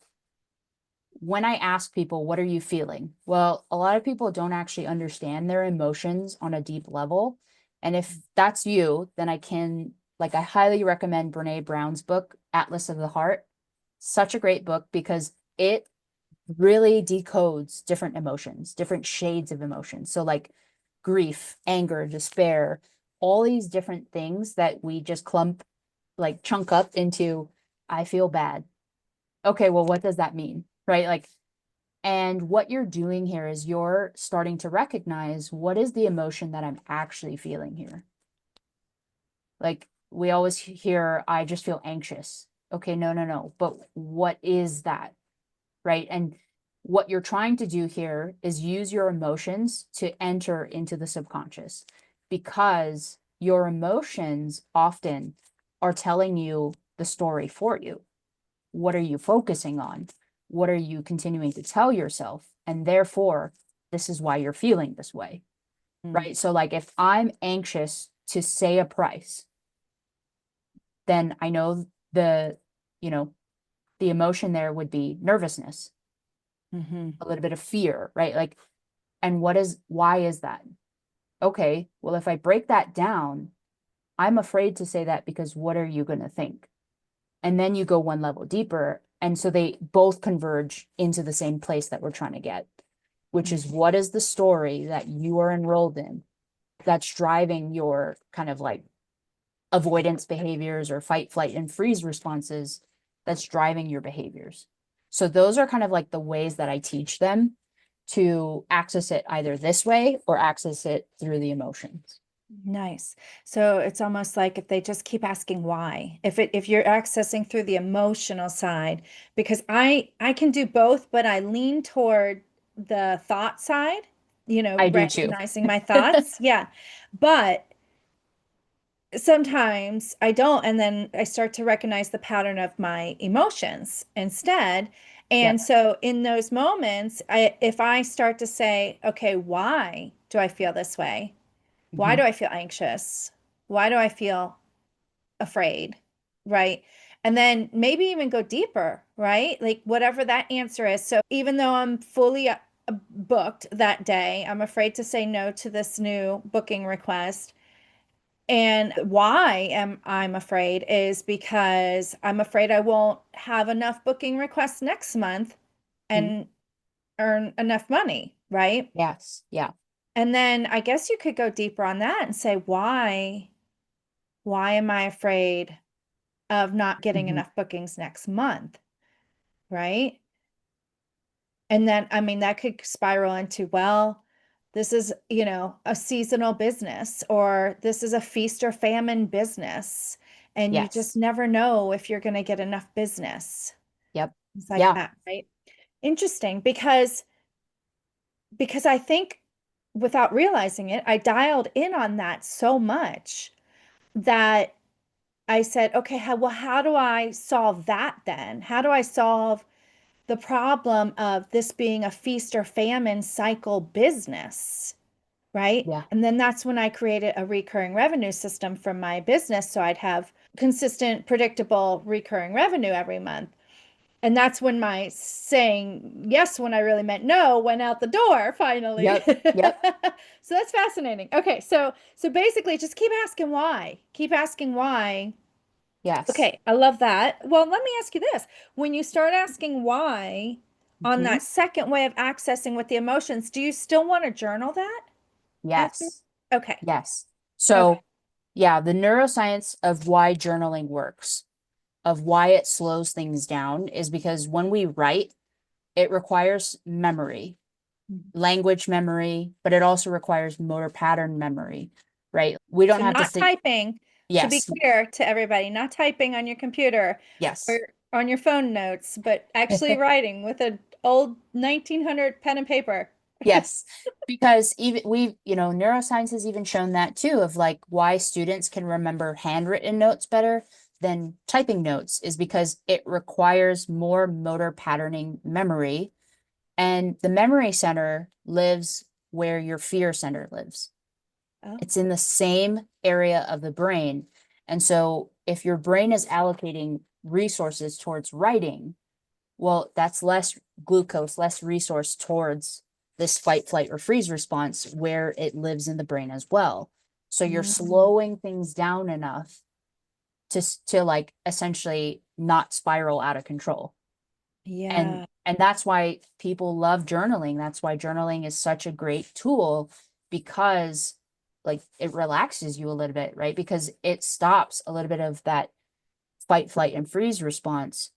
Speaker 1: when I ask people, what are you feeling? Well, a lot of people don't actually understand their emotions on a deep level. And if that's you, then I highly recommend Brene Brown's book, Atlas of the Heart. Such a great book because it really decodes different emotions, different shades of emotions. So, like grief, anger, despair, all these different things that we just chunk up into, I feel bad. Okay, well, what does that mean? Right? And what you're doing here is you're starting to recognize what is the emotion that I'm actually feeling here. Like we always hear, I just feel anxious. Okay, no, no, no. But what is that? Right? And what you're trying to do here is use your emotions to enter into the subconscious because your emotions often are telling you the story for you. What are you focusing on? What are you continuing to tell yourself? And therefore, this is why you're feeling this way,
Speaker 2: Mm,
Speaker 1: right? So, like, if I'm anxious to say a price, then I know you know, the emotion there would be nervousness,
Speaker 2: mm-hmm,
Speaker 1: a little bit of fear, right? And why is that? Okay, well, if I break that down, I'm afraid to say that because what are you going to think? And then you go one level deeper. And so they both converge into the same place that we're trying to get, which is
Speaker 2: mm-hmm.
Speaker 1: what is the story that you are enrolled in that's driving your kind of like avoidance behaviors or fight, flight, and freeze responses that's driving your behaviors. So those are kind of like the ways that I teach them to access it either this way or access it through the emotions.
Speaker 2: Nice. So it's almost like if they just keep asking why, if you're accessing through the emotional side, because I can do both, but I lean toward the thought side,
Speaker 1: I do too.
Speaker 2: recognizing my thoughts. Yeah. But sometimes I don't, and then I start to recognize the pattern of my emotions instead. And
Speaker 1: Yep.
Speaker 2: so in those moments, if I start to say, okay, why do I feel this way? Why
Speaker 1: Mhm.
Speaker 2: do I feel anxious? Why do I feel afraid? Right. And then maybe even go deeper, right? Like whatever that answer is. So even though I'm fully booked that day, I'm afraid to say no to this new booking request. And why am I'm afraid is because I'm afraid I won't have enough booking requests next month
Speaker 1: Mhm.
Speaker 2: and earn enough money, right?
Speaker 1: Yes. Yeah.
Speaker 2: And then I guess you could go deeper on that and say, why am I afraid of not getting
Speaker 1: Mhm.
Speaker 2: enough bookings next month? Right. And then, I mean, that could spiral into, well, this is, a seasonal business, or this is a feast or famine business. And you just
Speaker 1: Yes.
Speaker 2: never know if you're going to get enough business.
Speaker 1: Yep.
Speaker 2: It's like
Speaker 1: Yeah.
Speaker 2: that, right? Interesting because I think without realizing it, I dialed in on that so much that I said, okay, how do I solve that then? How do I solve the problem of this being a feast or famine cycle business? Right.
Speaker 1: Yeah.
Speaker 2: And then that's when I created a recurring revenue system for my business. So I'd have consistent, predictable recurring revenue every month. And that's when my saying yes when I really meant no went out the door finally.
Speaker 1: Yep. Yep.
Speaker 2: So that's fascinating. Okay, so basically just keep asking why. Keep asking why.
Speaker 1: Yes.
Speaker 2: Okay, I love that. Well, let me ask you this. When you start asking why on
Speaker 1: Mhm.
Speaker 2: that second way of accessing with the emotions, do you still want to journal that after?
Speaker 1: Yes.
Speaker 2: Okay.
Speaker 1: Yes.
Speaker 2: Okay.
Speaker 1: So, yeah, the neuroscience of why journaling works, of why it slows things down, is because when we write, it requires memory, language memory, but it also requires motor pattern memory, right? We don't
Speaker 2: So
Speaker 1: have to
Speaker 2: not
Speaker 1: think.
Speaker 2: typing, to be
Speaker 1: Yes.
Speaker 2: clear to everybody, not typing on your computer or
Speaker 1: Yes.
Speaker 2: on your phone notes, but actually writing with an old 1900 pen and paper.
Speaker 1: Yes, because neuroscience has even shown that too, of like why students can remember handwritten notes better than typing notes is because it requires more motor patterning memory. And the memory center lives where your fear center lives.
Speaker 2: Oh,
Speaker 1: It's in the same area of the brain. And so if your brain is allocating resources towards writing, Well, that's less glucose, less resource towards this fight, flight, or freeze response where it lives in the brain as well. So you're
Speaker 2: Mm,
Speaker 1: slowing things down enough to like essentially not spiral out of control. And
Speaker 2: yeah,
Speaker 1: and that's why people love journaling. That's why journaling is such a great tool, because like it relaxes you a little bit, right? Because it stops a little bit of that fight, flight, and freeze response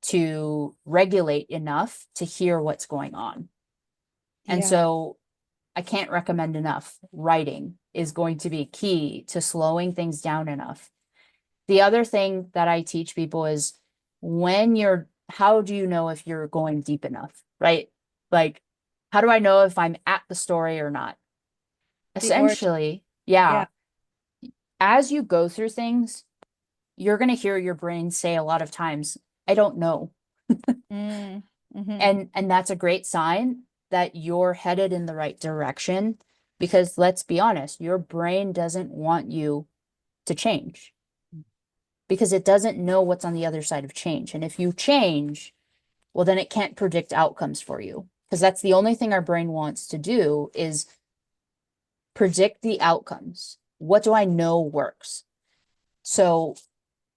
Speaker 1: to regulate enough to hear what's going on. And
Speaker 2: yeah.
Speaker 1: so I can't recommend enough. Writing is going to be key to slowing things down enough. The other thing that I teach people is how do you know if you're going deep enough, right? Like, how do I know if I'm at the story or not?
Speaker 2: The origin.
Speaker 1: Essentially, yeah,
Speaker 2: Yeah.
Speaker 1: as you go through things, you're going to hear your brain say a lot of times, I don't know.
Speaker 2: Mm, hmm.
Speaker 1: And that's a great sign that you're headed in the right direction, because let's be honest, your brain doesn't want you to change because it doesn't know what's on the other side of change. And if you change, well, then it can't predict outcomes for you, because that's the only thing our brain wants to do is predict the outcomes. What do I know works? So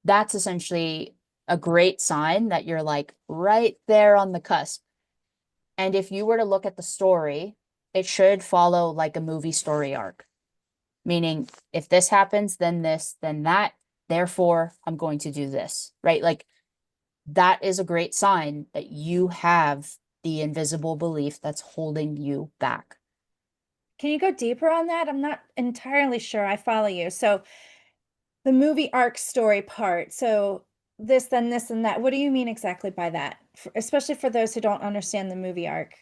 Speaker 1: that's essentially a great sign that you're like right there on the cusp. And if you were to look at the story, it should follow like a movie story arc, meaning if this happens, then this, then that. Therefore, I'm going to do this, right? Like that is a great sign that you have the invisible belief that's holding you back.
Speaker 2: Can you go deeper on that? I'm not entirely sure I follow you. So the movie arc story part. So this, then this, and that. What do you mean exactly by that? Especially for those who don't understand the movie arc.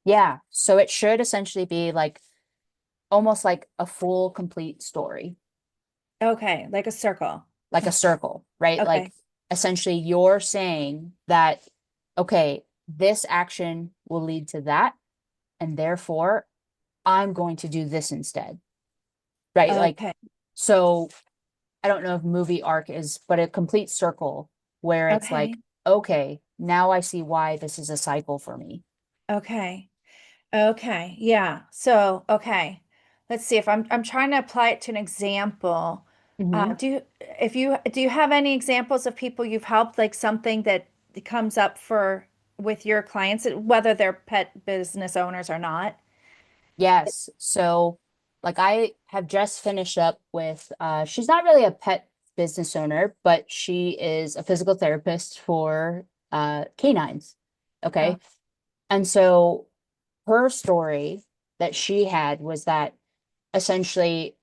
Speaker 1: Yeah. So it should essentially be like almost like a full, complete story,
Speaker 2: Okay, like a circle.
Speaker 1: like a circle, right?
Speaker 2: Okay.
Speaker 1: Like essentially you're saying that, okay, this action will lead to that. And therefore, I'm going to do this instead, right? Like,
Speaker 2: Okay.
Speaker 1: so I don't know if movie arc is, but a complete circle where it's like,
Speaker 2: Okay.
Speaker 1: okay, now I see why this is a cycle for me.
Speaker 2: Okay. Okay. Yeah. So, okay. Let's see if I'm trying to apply it to an example.
Speaker 1: Hmm.
Speaker 2: Do you have any examples of people you've helped, like something that comes up for with your clients, whether they're pet business owners or not?
Speaker 1: Yes. So, like, I have just finished up with, she's not really a pet business owner, but she is a physical therapist for canines.
Speaker 2: Oh,
Speaker 1: Okay. And so her story that she had was that essentially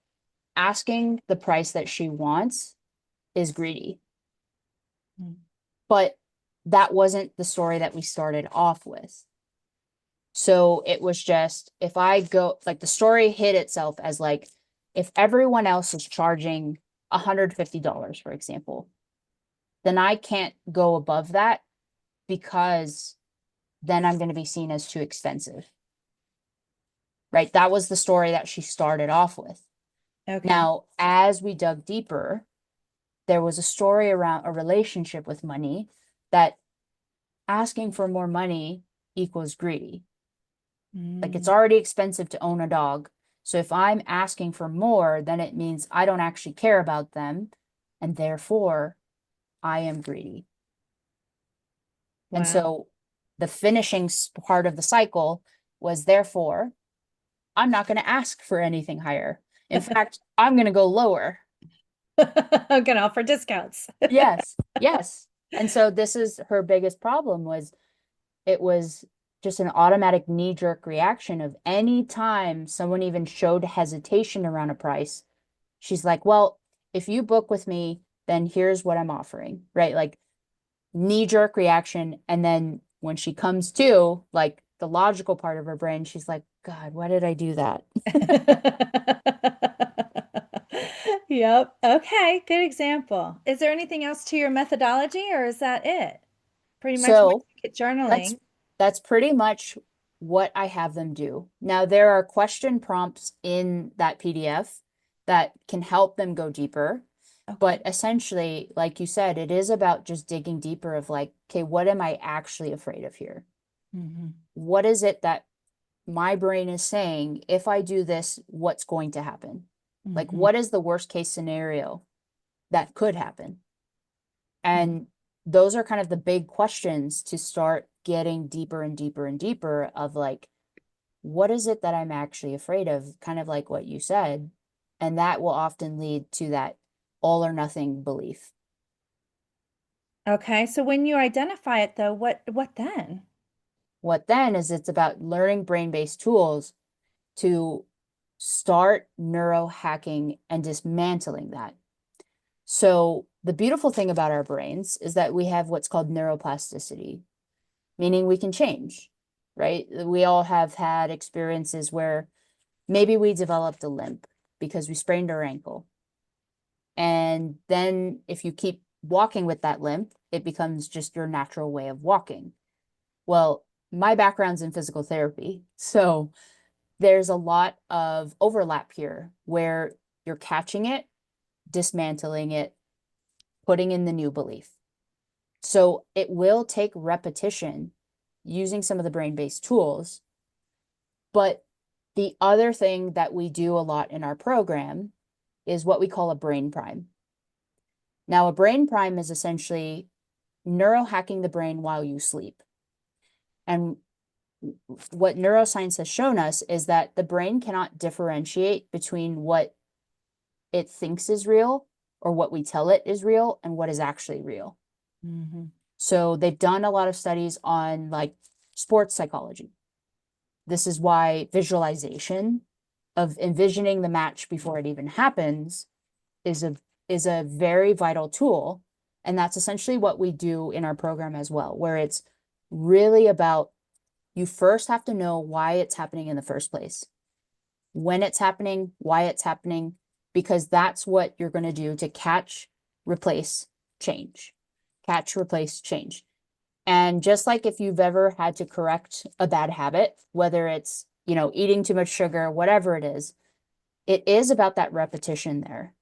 Speaker 1: asking the price that she wants is greedy.
Speaker 2: mm,
Speaker 1: But that wasn't the story that we started off with. So it was just, if I go, like the story hid itself as like, if everyone else is charging $150, for example, then I can't go above that because then I'm going to be seen as too expensive, right? That was the story that she started off with.
Speaker 2: okay.
Speaker 1: Now, as we dug deeper, there was a story around a relationship with money, that asking for more money equals greedy. Like it's
Speaker 2: Mm,
Speaker 1: already expensive to own a dog. So if I'm asking for more, then it means I don't actually care about them. And therefore, I am greedy. And
Speaker 2: wow.
Speaker 1: so the finishing part of the cycle was, therefore, I'm not going to ask for anything higher. In fact, I'm going to go lower.
Speaker 2: I'm gonna offer discounts.
Speaker 1: Yes. Yes. And so this is her biggest problem, was it was just an automatic knee-jerk reaction of any time someone even showed hesitation around a price, she's like, well, if you book with me, then here's what I'm offering, right? Like knee-jerk reaction. And then when she comes to like the logical part of her brain, she's like, God, why did I do that?
Speaker 2: Yep. Okay. Good example. Is there anything else to your methodology, or is that it? Pretty much when
Speaker 1: So
Speaker 2: you get
Speaker 1: that's
Speaker 2: journaling.
Speaker 1: that's pretty much what I have them do. Now there are question prompts in that PDF that can help them go deeper. But
Speaker 2: Okay.
Speaker 1: essentially, like you said, it is about just digging deeper of like, okay, what am I actually afraid of here?
Speaker 2: Hmm.
Speaker 1: What is it that my brain is saying, if I do this, what's going to happen? Like,
Speaker 2: Hmm.
Speaker 1: what is the worst case scenario that could happen? And those are kind of the big questions to start getting deeper and deeper and deeper of like, what is it that I'm actually afraid of? Kind of like what you said. And that will often lead to that all or nothing belief.
Speaker 2: Okay. So when you identify it though, what then?
Speaker 1: What then is it's about learning brain-based tools to start neurohacking and dismantling that. So the beautiful thing about our brains is that we have what's called neuroplasticity, meaning we can change, right? We all have had experiences where maybe we developed a limp because we sprained our ankle. And then if you keep walking with that limp, it becomes just your natural way of walking. Well, my background's in physical therapy, so there's a lot of overlap here where you're catching it, dismantling it, putting in the new belief. So it will take repetition using some of the brain-based tools. But the other thing that we do a lot in our program is what we call a brain prime. Now, a brain prime is essentially neurohacking the brain while you sleep. And what neuroscience has shown us is that the brain cannot differentiate between what it thinks is real or what we tell it is real and what is actually real.
Speaker 2: Hmm.
Speaker 1: So they've done a lot of studies on like sports psychology. This is why visualization of envisioning the match before it even happens is a very vital tool. And that's essentially what we do in our program as well, where it's really about you first have to know why it's happening in the first place, when it's happening, why it's happening, because that's what you're going to do to catch, replace, change. Catch, replace, change. And just like if you've ever had to correct a bad habit, whether it's, eating too much sugar, whatever it is about that repetition there.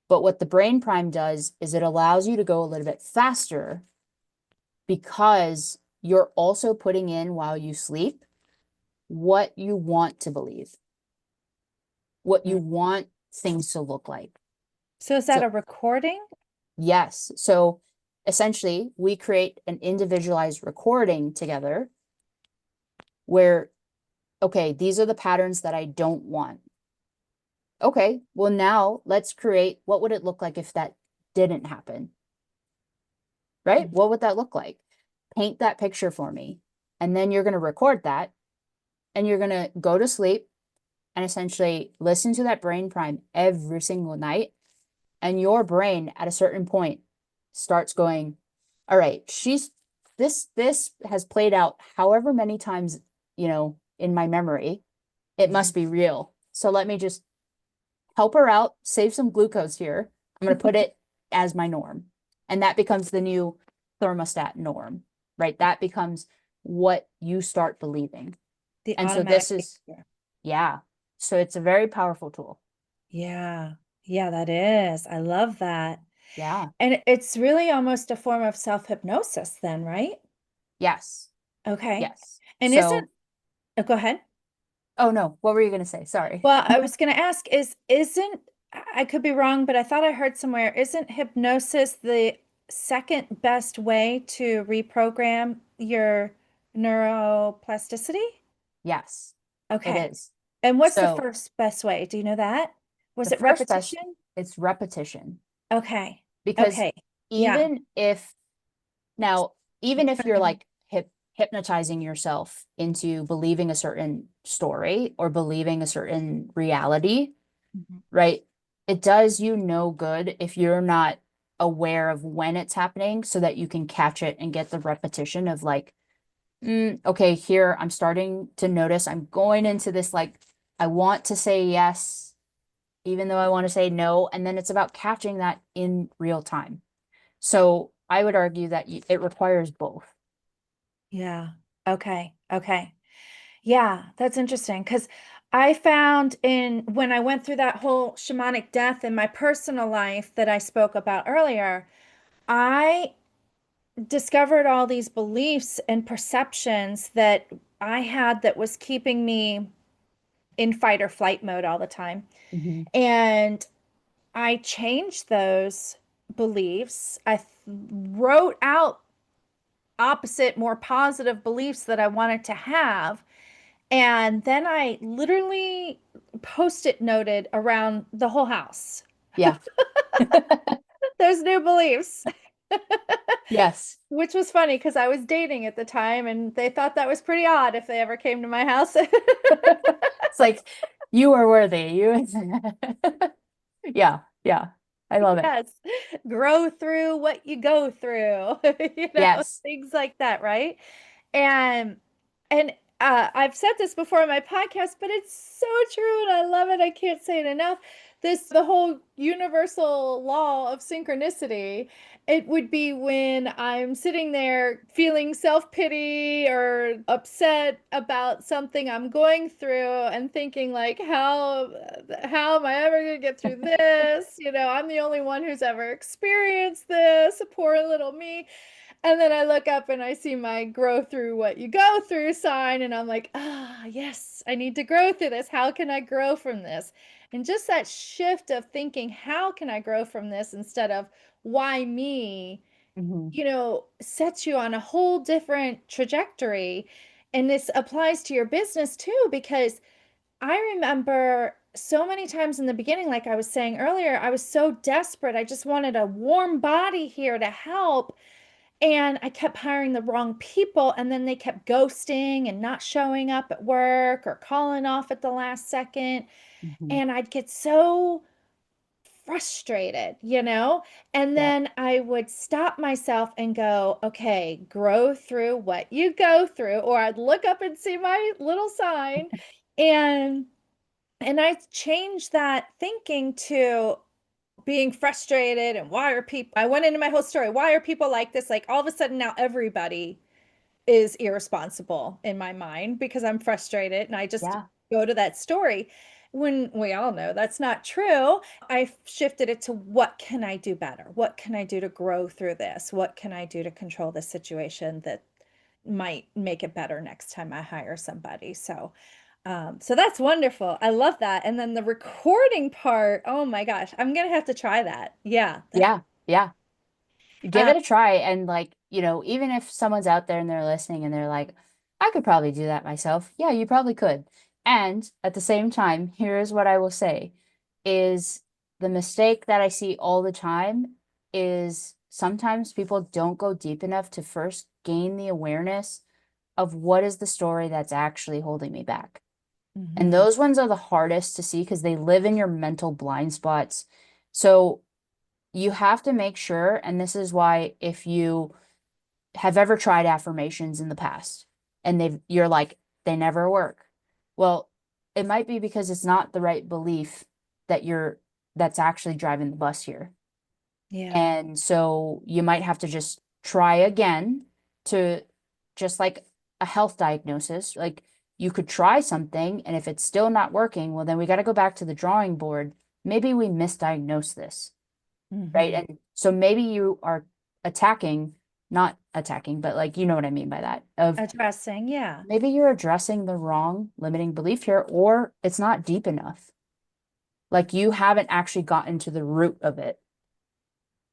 Speaker 1: But what the brain prime does is it allows you to go a little bit faster because you're also putting in while you sleep what you want to believe, what you want things to look like.
Speaker 2: So is that
Speaker 1: So,
Speaker 2: a recording?
Speaker 1: yes. So essentially, we create an individualized recording together where, okay, these are the patterns that I don't want. Okay, well, now let's create what would it look like if that didn't happen, right? What would that look like? Paint that picture for me. And then you're going to record that and you're going to go to sleep and essentially listen to that brain prime every single night. And your brain at a certain point starts going, all right, this has played out however many times, in my memory. It
Speaker 2: Mhm.
Speaker 1: must be real. So let me just help her out, save some glucose here. I'm going to put it as my norm. And that becomes the new thermostat norm, right? That becomes what you start believing.
Speaker 2: The
Speaker 1: And so
Speaker 2: automatic
Speaker 1: this is,
Speaker 2: behavior.
Speaker 1: yeah. So it's a very powerful tool.
Speaker 2: Yeah. Yeah, that is. I love that.
Speaker 1: Yeah.
Speaker 2: And it's really almost a form of self-hypnosis then, right?
Speaker 1: Yes.
Speaker 2: Okay.
Speaker 1: Yes.
Speaker 2: And isn't,
Speaker 1: So,
Speaker 2: oh, go ahead.
Speaker 1: oh no, what were you going to say? Sorry.
Speaker 2: Well, I was going to ask isn't, I could be wrong, but I thought I heard somewhere, isn't hypnosis the second best way to reprogram your neuroplasticity?
Speaker 1: Yes, it
Speaker 2: Okay.
Speaker 1: is.
Speaker 2: And what's the
Speaker 1: So
Speaker 2: first best way? Do you know that?
Speaker 1: the
Speaker 2: Was it
Speaker 1: first best,
Speaker 2: repetition?
Speaker 1: it's repetition
Speaker 2: Okay.
Speaker 1: because
Speaker 2: Okay. Yeah.
Speaker 1: even if now, even if you're like hypnotizing yourself into believing a certain story or believing a certain reality,
Speaker 2: Mhm.
Speaker 1: right? It does you no good if you're not aware of when it's happening so that you can catch it and get the repetition of like, okay, here I'm starting to notice I'm going into this like, I want to say yes, even though I want to say no. And then it's about catching that in real time. So I would argue that it requires both.
Speaker 2: Yeah. Okay. Okay. Yeah, that's interesting because I found in when I went through that whole shamanic death in my personal life that I spoke about earlier, I discovered all these beliefs and perceptions that I had that was keeping me in fight or flight mode all the time.
Speaker 1: Hmm.
Speaker 2: And I changed those beliefs. Wrote out opposite, more positive beliefs that I wanted to have. And then I literally post-it noted around the whole house.
Speaker 1: Yeah.
Speaker 2: There's new beliefs,
Speaker 1: Yes.
Speaker 2: which was funny because I was dating at the time and they thought that was pretty odd if they ever came to my house.
Speaker 1: It's like you are worthy. You yeah, yeah. I love it.
Speaker 2: Yes, grow through what you go through,
Speaker 1: Yes.
Speaker 2: things like that, right? And and I've said this before on my podcast, but it's so true and I love it. I can't say it enough. The whole universal law of synchronicity, it would be when I'm sitting there feeling self-pity or upset about something I'm going through and thinking like, how am I ever going to get through this? I'm the only one who's ever experienced this, poor little me. And then I look up and I see my grow through what you go through sign, and I'm like, yes, I need to grow through this. How can I grow from this? And just that shift of thinking, how can I grow from this instead of why me,
Speaker 1: Hmm.
Speaker 2: sets you on a whole different trajectory. And this applies to your business too, because I remember so many times in the beginning, like I was saying earlier, I was so desperate. I just wanted a warm body here to help. And I kept hiring the wrong people, and then they kept ghosting and not showing up at work or calling off at the last second.
Speaker 1: Hmm.
Speaker 2: And I'd get so frustrated. And
Speaker 1: Yeah.
Speaker 2: then I would stop myself and go, okay, grow through what you go through. Or I'd look up and see my little sign and I changed that thinking to being frustrated and why are people, I went into my whole story. Why are people like this? Like all of a sudden now everybody is irresponsible in my mind because I'm frustrated and I just
Speaker 1: Yeah.
Speaker 2: go to that story when we all know that's not true. I shifted it to what can I do better? What can I do to grow through this? What can I do to control this situation that might make it better next time I hire somebody? So that's wonderful. I love that. And then the recording part, oh my gosh, I'm gonna have to try that. Yeah.
Speaker 1: Yeah. Yeah. Give
Speaker 2: Uh,
Speaker 1: it a try. And like, even if someone's out there and they're listening and they're like, I could probably do that myself. Yeah, you probably could. And at the same time, here's what I will say is the mistake that I see all the time is sometimes people don't go deep enough to first gain the awareness of what is the story that's actually holding me back. And
Speaker 2: mhm.
Speaker 1: those ones are the hardest to see because they live in your mental blind spots. So you have to make sure, and this is why if you have ever tried affirmations in the past and you're like, they never work. Well, it might be because it's not the right belief that's actually driving the bus here.
Speaker 2: Yeah.
Speaker 1: And so you might have to just try again to just like a health diagnosis. Like you could try something, and if it's still not working, well, then we got to go back to the drawing board. Maybe we misdiagnosed this, right?
Speaker 2: Hmm.
Speaker 1: And so maybe you are attacking, not attacking, but like, you know what I mean by that, of
Speaker 2: Addressing, yeah.
Speaker 1: maybe you're addressing the wrong limiting belief here, or it's not deep enough. Like you haven't actually gotten to the root of it.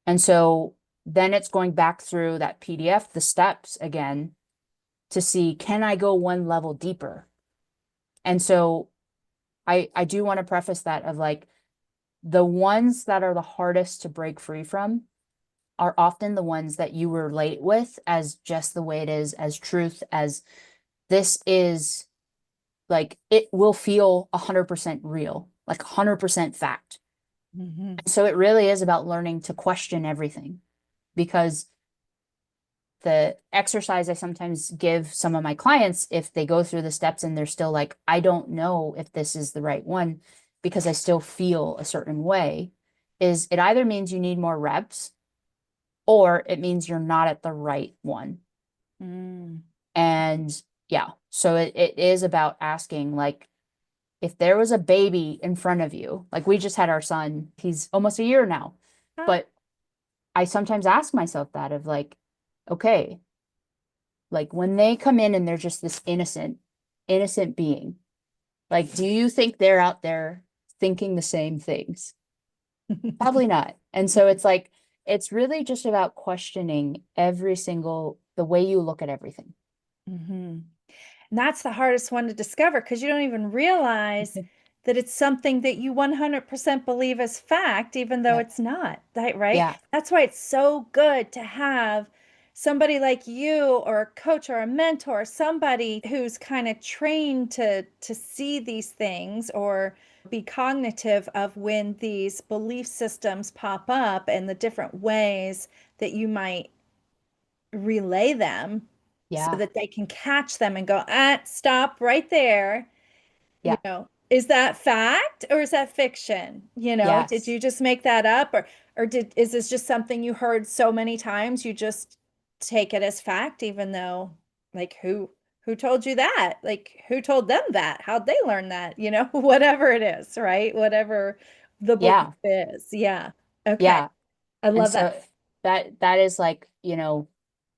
Speaker 1: And so then it's going back through that PDF, the steps again, to see, can I go one level deeper? And so I do want to preface that of like the ones that are the hardest to break free from are often the ones that you relate with as just the way it is, as truth, as this is like it will feel 100% real, like 100% fact.
Speaker 2: Hmm.
Speaker 1: So it really is about learning to question everything because the exercise I sometimes give some of my clients, if they go through the steps and they're still like, I don't know if this is the right one because I still feel a certain way, is it either means you need more reps or it means you're not at the right one.
Speaker 2: Mm.
Speaker 1: And yeah, so it is about asking, like, if there was a baby in front of you, like we just had our son, he's almost a year now,
Speaker 2: Huh?
Speaker 1: but I sometimes ask myself that of like, okay, like when they come in and they're just this innocent being, like, do you think they're out there thinking the same things? Probably not. And so it's like, it's really just about questioning every single, the way you look at everything.
Speaker 2: hmm And that's the hardest one to discover because you don't even realize that it's something that you 100% believe as fact, even though
Speaker 1: Yeah.
Speaker 2: it's not, right?
Speaker 1: Yeah.
Speaker 2: That's why it's so good to have somebody like you or a coach or a mentor, somebody who's kind of trained to see these things or be cognitive of when these belief systems pop up and the different ways that you might relay them so
Speaker 1: Yeah.
Speaker 2: that they can catch them and go, stop right there.
Speaker 1: Yeah.
Speaker 2: Is that fact or is that fiction? Did
Speaker 1: Yes.
Speaker 2: you just make that up or is this just something you heard so many times you just take it as fact, even though like who told you that? Like who told them that? How'd they learn that? Whatever it is, right? Whatever the belief
Speaker 1: Yeah.
Speaker 2: is. Yeah. Okay.
Speaker 1: Yeah.
Speaker 2: I
Speaker 1: And
Speaker 2: love that.
Speaker 1: so that is like,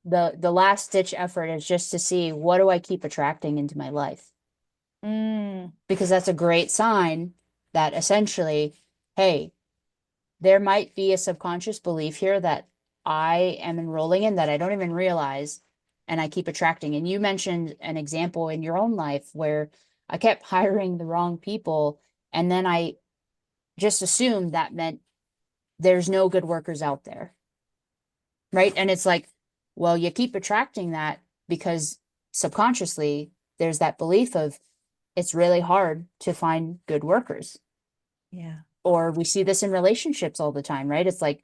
Speaker 1: the last ditch effort is just to see what do I keep attracting into my life?
Speaker 2: Mm,
Speaker 1: Because that's a great sign that essentially, hey, there might be a subconscious belief here that I am enrolling in that I don't even realize and I keep attracting. And you mentioned an example in your own life where I kept hiring the wrong people and then I just assumed that meant there's no good workers out there. Right. And it's like, well, you keep attracting that because subconsciously there's that belief of it's really hard to find good workers.
Speaker 2: yeah.
Speaker 1: Or we see this in relationships all the time, right? It's like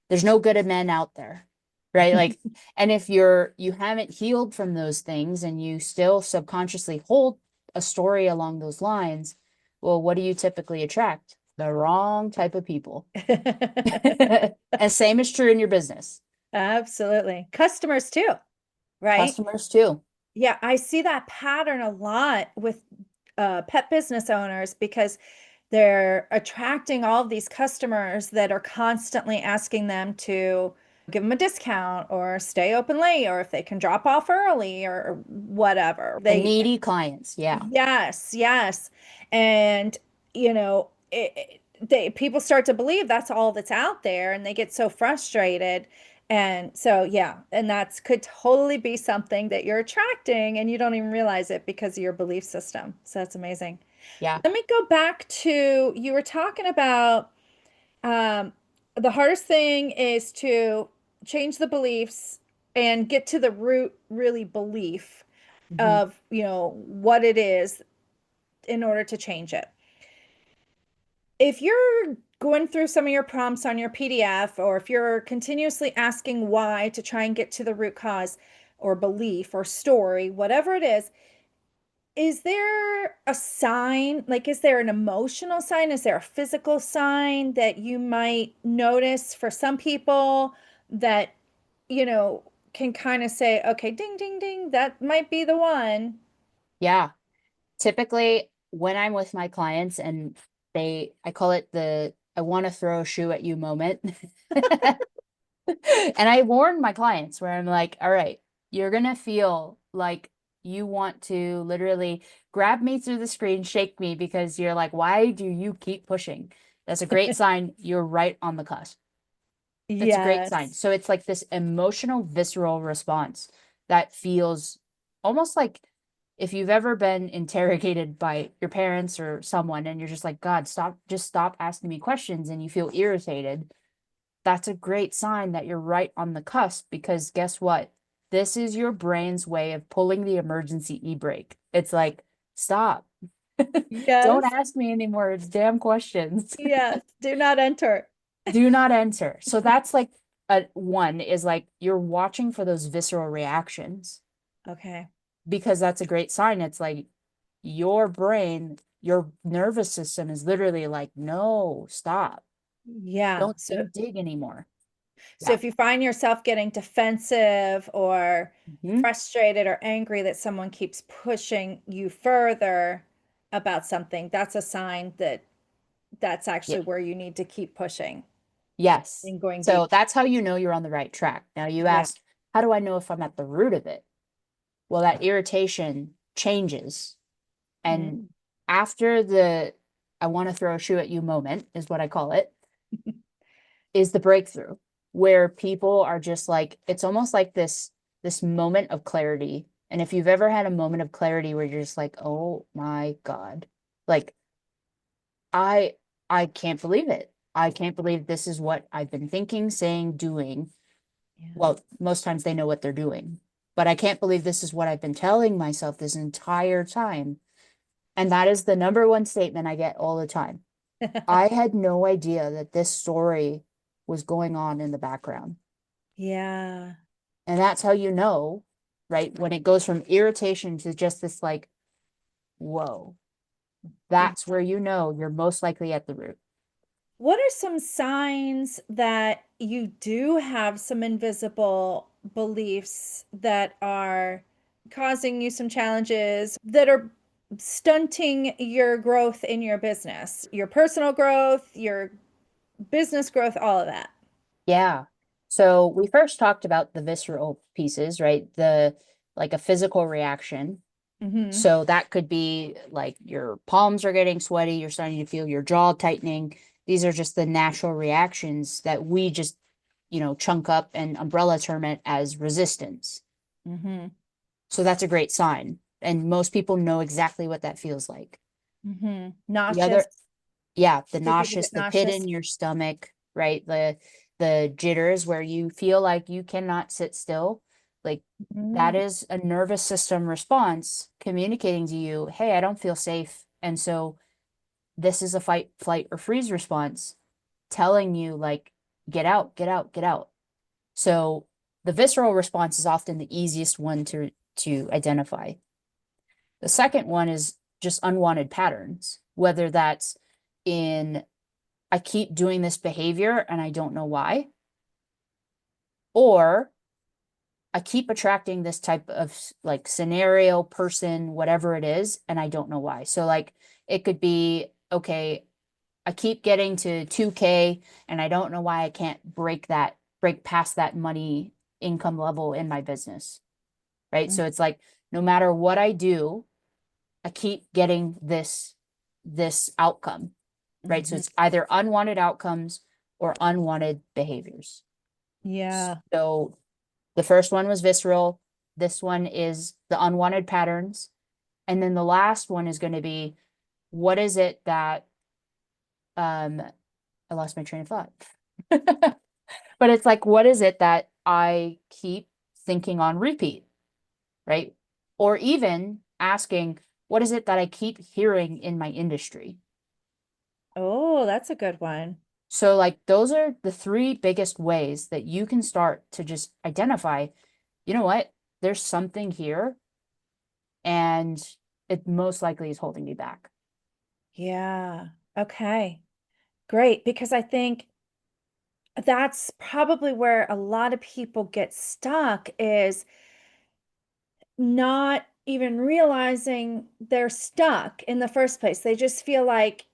Speaker 1: there's no good men out there, right? Like, and if you haven't healed from those things and you still subconsciously hold a story along those lines, well, what do you typically attract? The wrong type of people. And same is true in your business.
Speaker 2: Absolutely. Customers too, right?
Speaker 1: Customers too.
Speaker 2: Yeah, I see that pattern a lot with pet business owners because they're attracting all of these customers that are constantly asking them to give them a discount or stay open late or if they can drop off early or whatever.
Speaker 1: The needy clients. Yeah.
Speaker 2: Yes, yes. And, people start to believe that's all that's out there and they get so frustrated. And so, yeah, and that's could totally be something that you're attracting and you don't even realize it because of your belief system. So that's amazing.
Speaker 1: Yeah.
Speaker 2: Let me go back to you were talking about um, the hardest thing is to change the beliefs and get to the root, really, belief
Speaker 1: Mhm.
Speaker 2: of, what it is in order to change it. If you're going through some of your prompts on your PDF, or if you're continuously asking why to try and get to the root cause or belief or story, whatever it is there a sign? Like, is there an emotional sign? Is there a physical sign that you might notice for some people that, you know, can kind of say, okay, ding, ding, ding, that might be the one?
Speaker 1: Yeah. Typically, when I'm with my clients and I call it the I want to throw a shoe at you moment. And I warn my clients where I'm like, all right, you're gonna feel like you want to literally grab me through the screen, shake me because you're like, why do you keep pushing? That's a great sign. You're right on the cusp. That's a great sign.
Speaker 2: Yes.
Speaker 1: So it's like this emotional, visceral response that feels almost like if you've ever been interrogated by your parents or someone and you're just like, God, just stop asking me questions and you feel irritated. That's a great sign that you're right on the cusp because guess what? This is your brain's way of pulling the emergency e-brake. It's like, stop. Don't
Speaker 2: Yes.
Speaker 1: ask me any more damn questions.
Speaker 2: Yes. Do not enter.
Speaker 1: Do not enter. So that's like a one is like you're watching for those visceral reactions
Speaker 2: Okay.
Speaker 1: because that's a great sign. It's like your brain, your nervous system is literally like, no, stop.
Speaker 2: Yeah. So
Speaker 1: Don't dig anymore.
Speaker 2: So
Speaker 1: Yeah.
Speaker 2: if you find yourself getting defensive or
Speaker 1: Mhm.
Speaker 2: frustrated or angry that someone keeps pushing you further, about something, that's a sign that that's
Speaker 1: Yeah.
Speaker 2: actually where you need to keep pushing
Speaker 1: Yes.
Speaker 2: and going
Speaker 1: So
Speaker 2: deep.
Speaker 1: that's how you know you're on the right track. Now you
Speaker 2: Yeah.
Speaker 1: ask, how do I know if I'm at the root of it? Well, that irritation changes. And
Speaker 2: Mm.
Speaker 1: after the I want to throw a shoe at you moment is what I call it, is the breakthrough where people are just like, it's almost like this moment of clarity. And if you've ever had a moment of clarity where you're just like, oh my God, like I I can't believe it. I can't believe this is what I've been thinking, saying, doing.
Speaker 2: Yeah.
Speaker 1: Well, most times they know what they're doing, but I can't believe this is what I've been telling myself this entire time. And that is the number one statement I get all the time. I had no idea that this story was going on in the background.
Speaker 2: Yeah.
Speaker 1: And that's how you know, right? When it goes from irritation to just this like, whoa, that's where you know you're most likely at the root.
Speaker 2: What are some signs that you do have some invisible beliefs that are causing you some challenges that are stunting your growth in your business, your personal growth, your business growth, all of that?
Speaker 1: Yeah. So we first talked about the visceral pieces, right? The like a physical reaction.
Speaker 2: Mm-hmm.
Speaker 1: So that could be like your palms are getting sweaty, you're starting to feel your jaw tightening. These are just the natural reactions that we just, chunk up and umbrella term it as resistance.
Speaker 2: Mm-hmm.
Speaker 1: So that's a great sign. And most people know exactly what that feels like.
Speaker 2: Mm-hmm.
Speaker 1: The
Speaker 2: Nauseous.
Speaker 1: other, yeah, the
Speaker 2: Do people
Speaker 1: nauseous,
Speaker 2: get
Speaker 1: the pit
Speaker 2: nauseous?
Speaker 1: in your stomach, right? The jitters where you feel like you cannot sit still. Like that
Speaker 2: Mm-hmm.
Speaker 1: is a nervous system response communicating to you, hey, I don't feel safe. And so this is a fight, flight, or freeze response telling you like, get out, get out, get out. So the visceral response is often the easiest one to identify. The second one is just unwanted patterns, whether that's in I keep doing this behavior and I don't know why, or I keep attracting this type of like scenario, person, whatever it is, and I don't know why. So like it could be, okay, I keep getting to 2K and I don't know why I can't break past that money income level in my business, right? So it's like no matter what I do, I keep getting this outcome, right? So
Speaker 2: Mm-hmm.
Speaker 1: it's either unwanted outcomes or unwanted behaviors.
Speaker 2: Yeah.
Speaker 1: So the first one was visceral. This one is the unwanted patterns. And then the last one is going to be what is it that I lost my train of thought. But it's like, what is it that I keep thinking on repeat, right? Or even asking, what is it that I keep hearing in my industry?
Speaker 2: Oh, that's a good one.
Speaker 1: So, like, those are the three biggest ways that you can start to just identify, you know what, there's something here, and it most likely is holding me back.
Speaker 2: Yeah. Okay. Great. Because I think that's probably where a lot of people get stuck is not even realizing they're stuck in the first place. They just feel like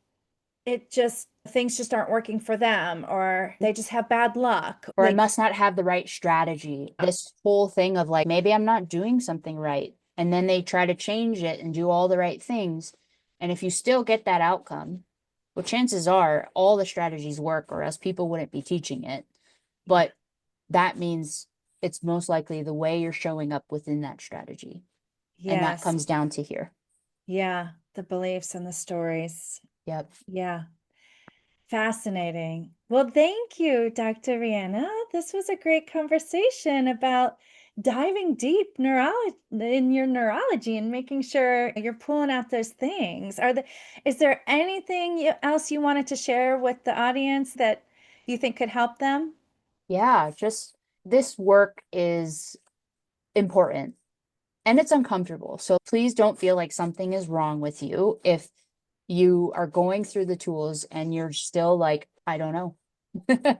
Speaker 2: things just aren't working for them, or they just have bad luck.
Speaker 1: Or I must not have the right strategy. This whole thing of like, maybe I'm not doing something right. And then they try to change it and do all the right things. And if you still get that outcome, well, chances are all the strategies work, or else people wouldn't be teaching it.
Speaker 2: Yeah.
Speaker 1: But that means it's most likely the way you're showing up within that strategy. And that
Speaker 2: Yes.
Speaker 1: comes down to here.
Speaker 2: Yeah. The beliefs and the stories.
Speaker 1: Yep.
Speaker 2: Yeah. Fascinating. Well, thank you, Dr. Reana. This was a great conversation about diving deep neurology in your neurology and making sure you're pulling out those things. Is there anything else you wanted to share with the audience that you think could help them?
Speaker 1: Yeah. Just this work is important and it's uncomfortable. So please don't feel like something is wrong with you if you are going through the tools and you're still like, I don't know.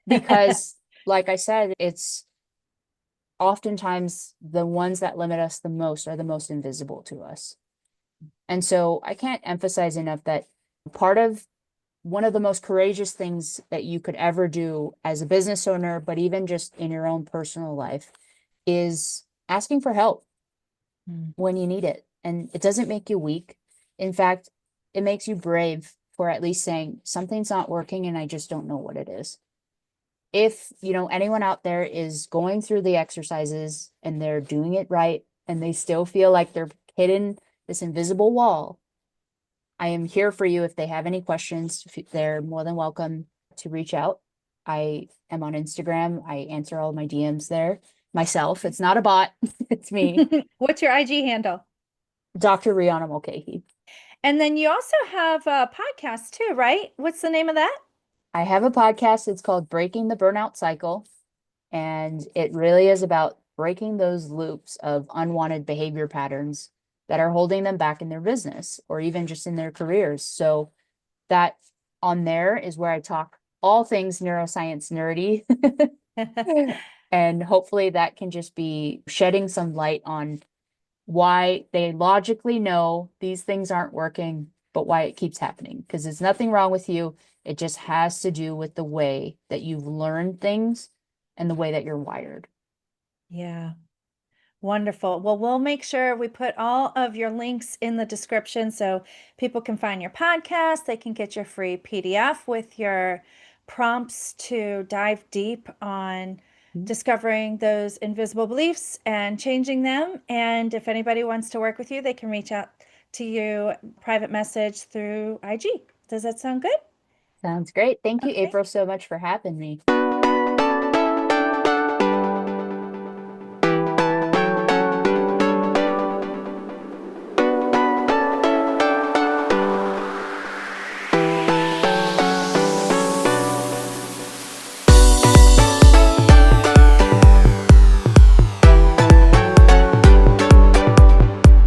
Speaker 1: Because, like I said, it's oftentimes the ones that limit us the most are the most invisible to us. And so I can't emphasize enough that part of one of the most courageous things that you could ever do as a business owner, but even just in your own personal life, is asking for help
Speaker 2: Mm.
Speaker 1: when you need it. And it doesn't make you weak. In fact, it makes you brave for at least saying something's not working and I just don't know what it is. If, anyone out there is going through the exercises and they're doing it right and they still feel like they're hitting this invisible wall, I am here for you. If they have any questions, they're more than welcome to reach out. I am on Instagram. I answer all my DMs there myself. It's not a bot, it's me,
Speaker 2: What's your IG handle?
Speaker 1: Dr. Rihanna Mulcahy.
Speaker 2: And then you also have a podcast too, right? What's the name of that?
Speaker 1: I have a podcast. It's called Breaking the Burnout Cycle. And it really is about breaking those loops of unwanted behavior patterns that are holding them back in their business or even just in their careers. So that on there is where I talk all things neuroscience nerdy. And hopefully that can just be shedding some light on why they logically know these things aren't working, but why it keeps happening. Because there's nothing wrong with you. It just has to do with the way that you've learned things and the way that you're wired.
Speaker 2: Yeah. Wonderful. Well, we'll make sure we put all of your links in the description so people can find your podcast. They can get your free PDF with your prompts to dive deep on
Speaker 1: Mhm.
Speaker 2: discovering those invisible beliefs and changing them. And if anybody wants to work with you, they can reach out to you private message through IG. Does that sound good?
Speaker 1: Sounds great. Thank you,
Speaker 2: Okay.
Speaker 1: April, so much for having me.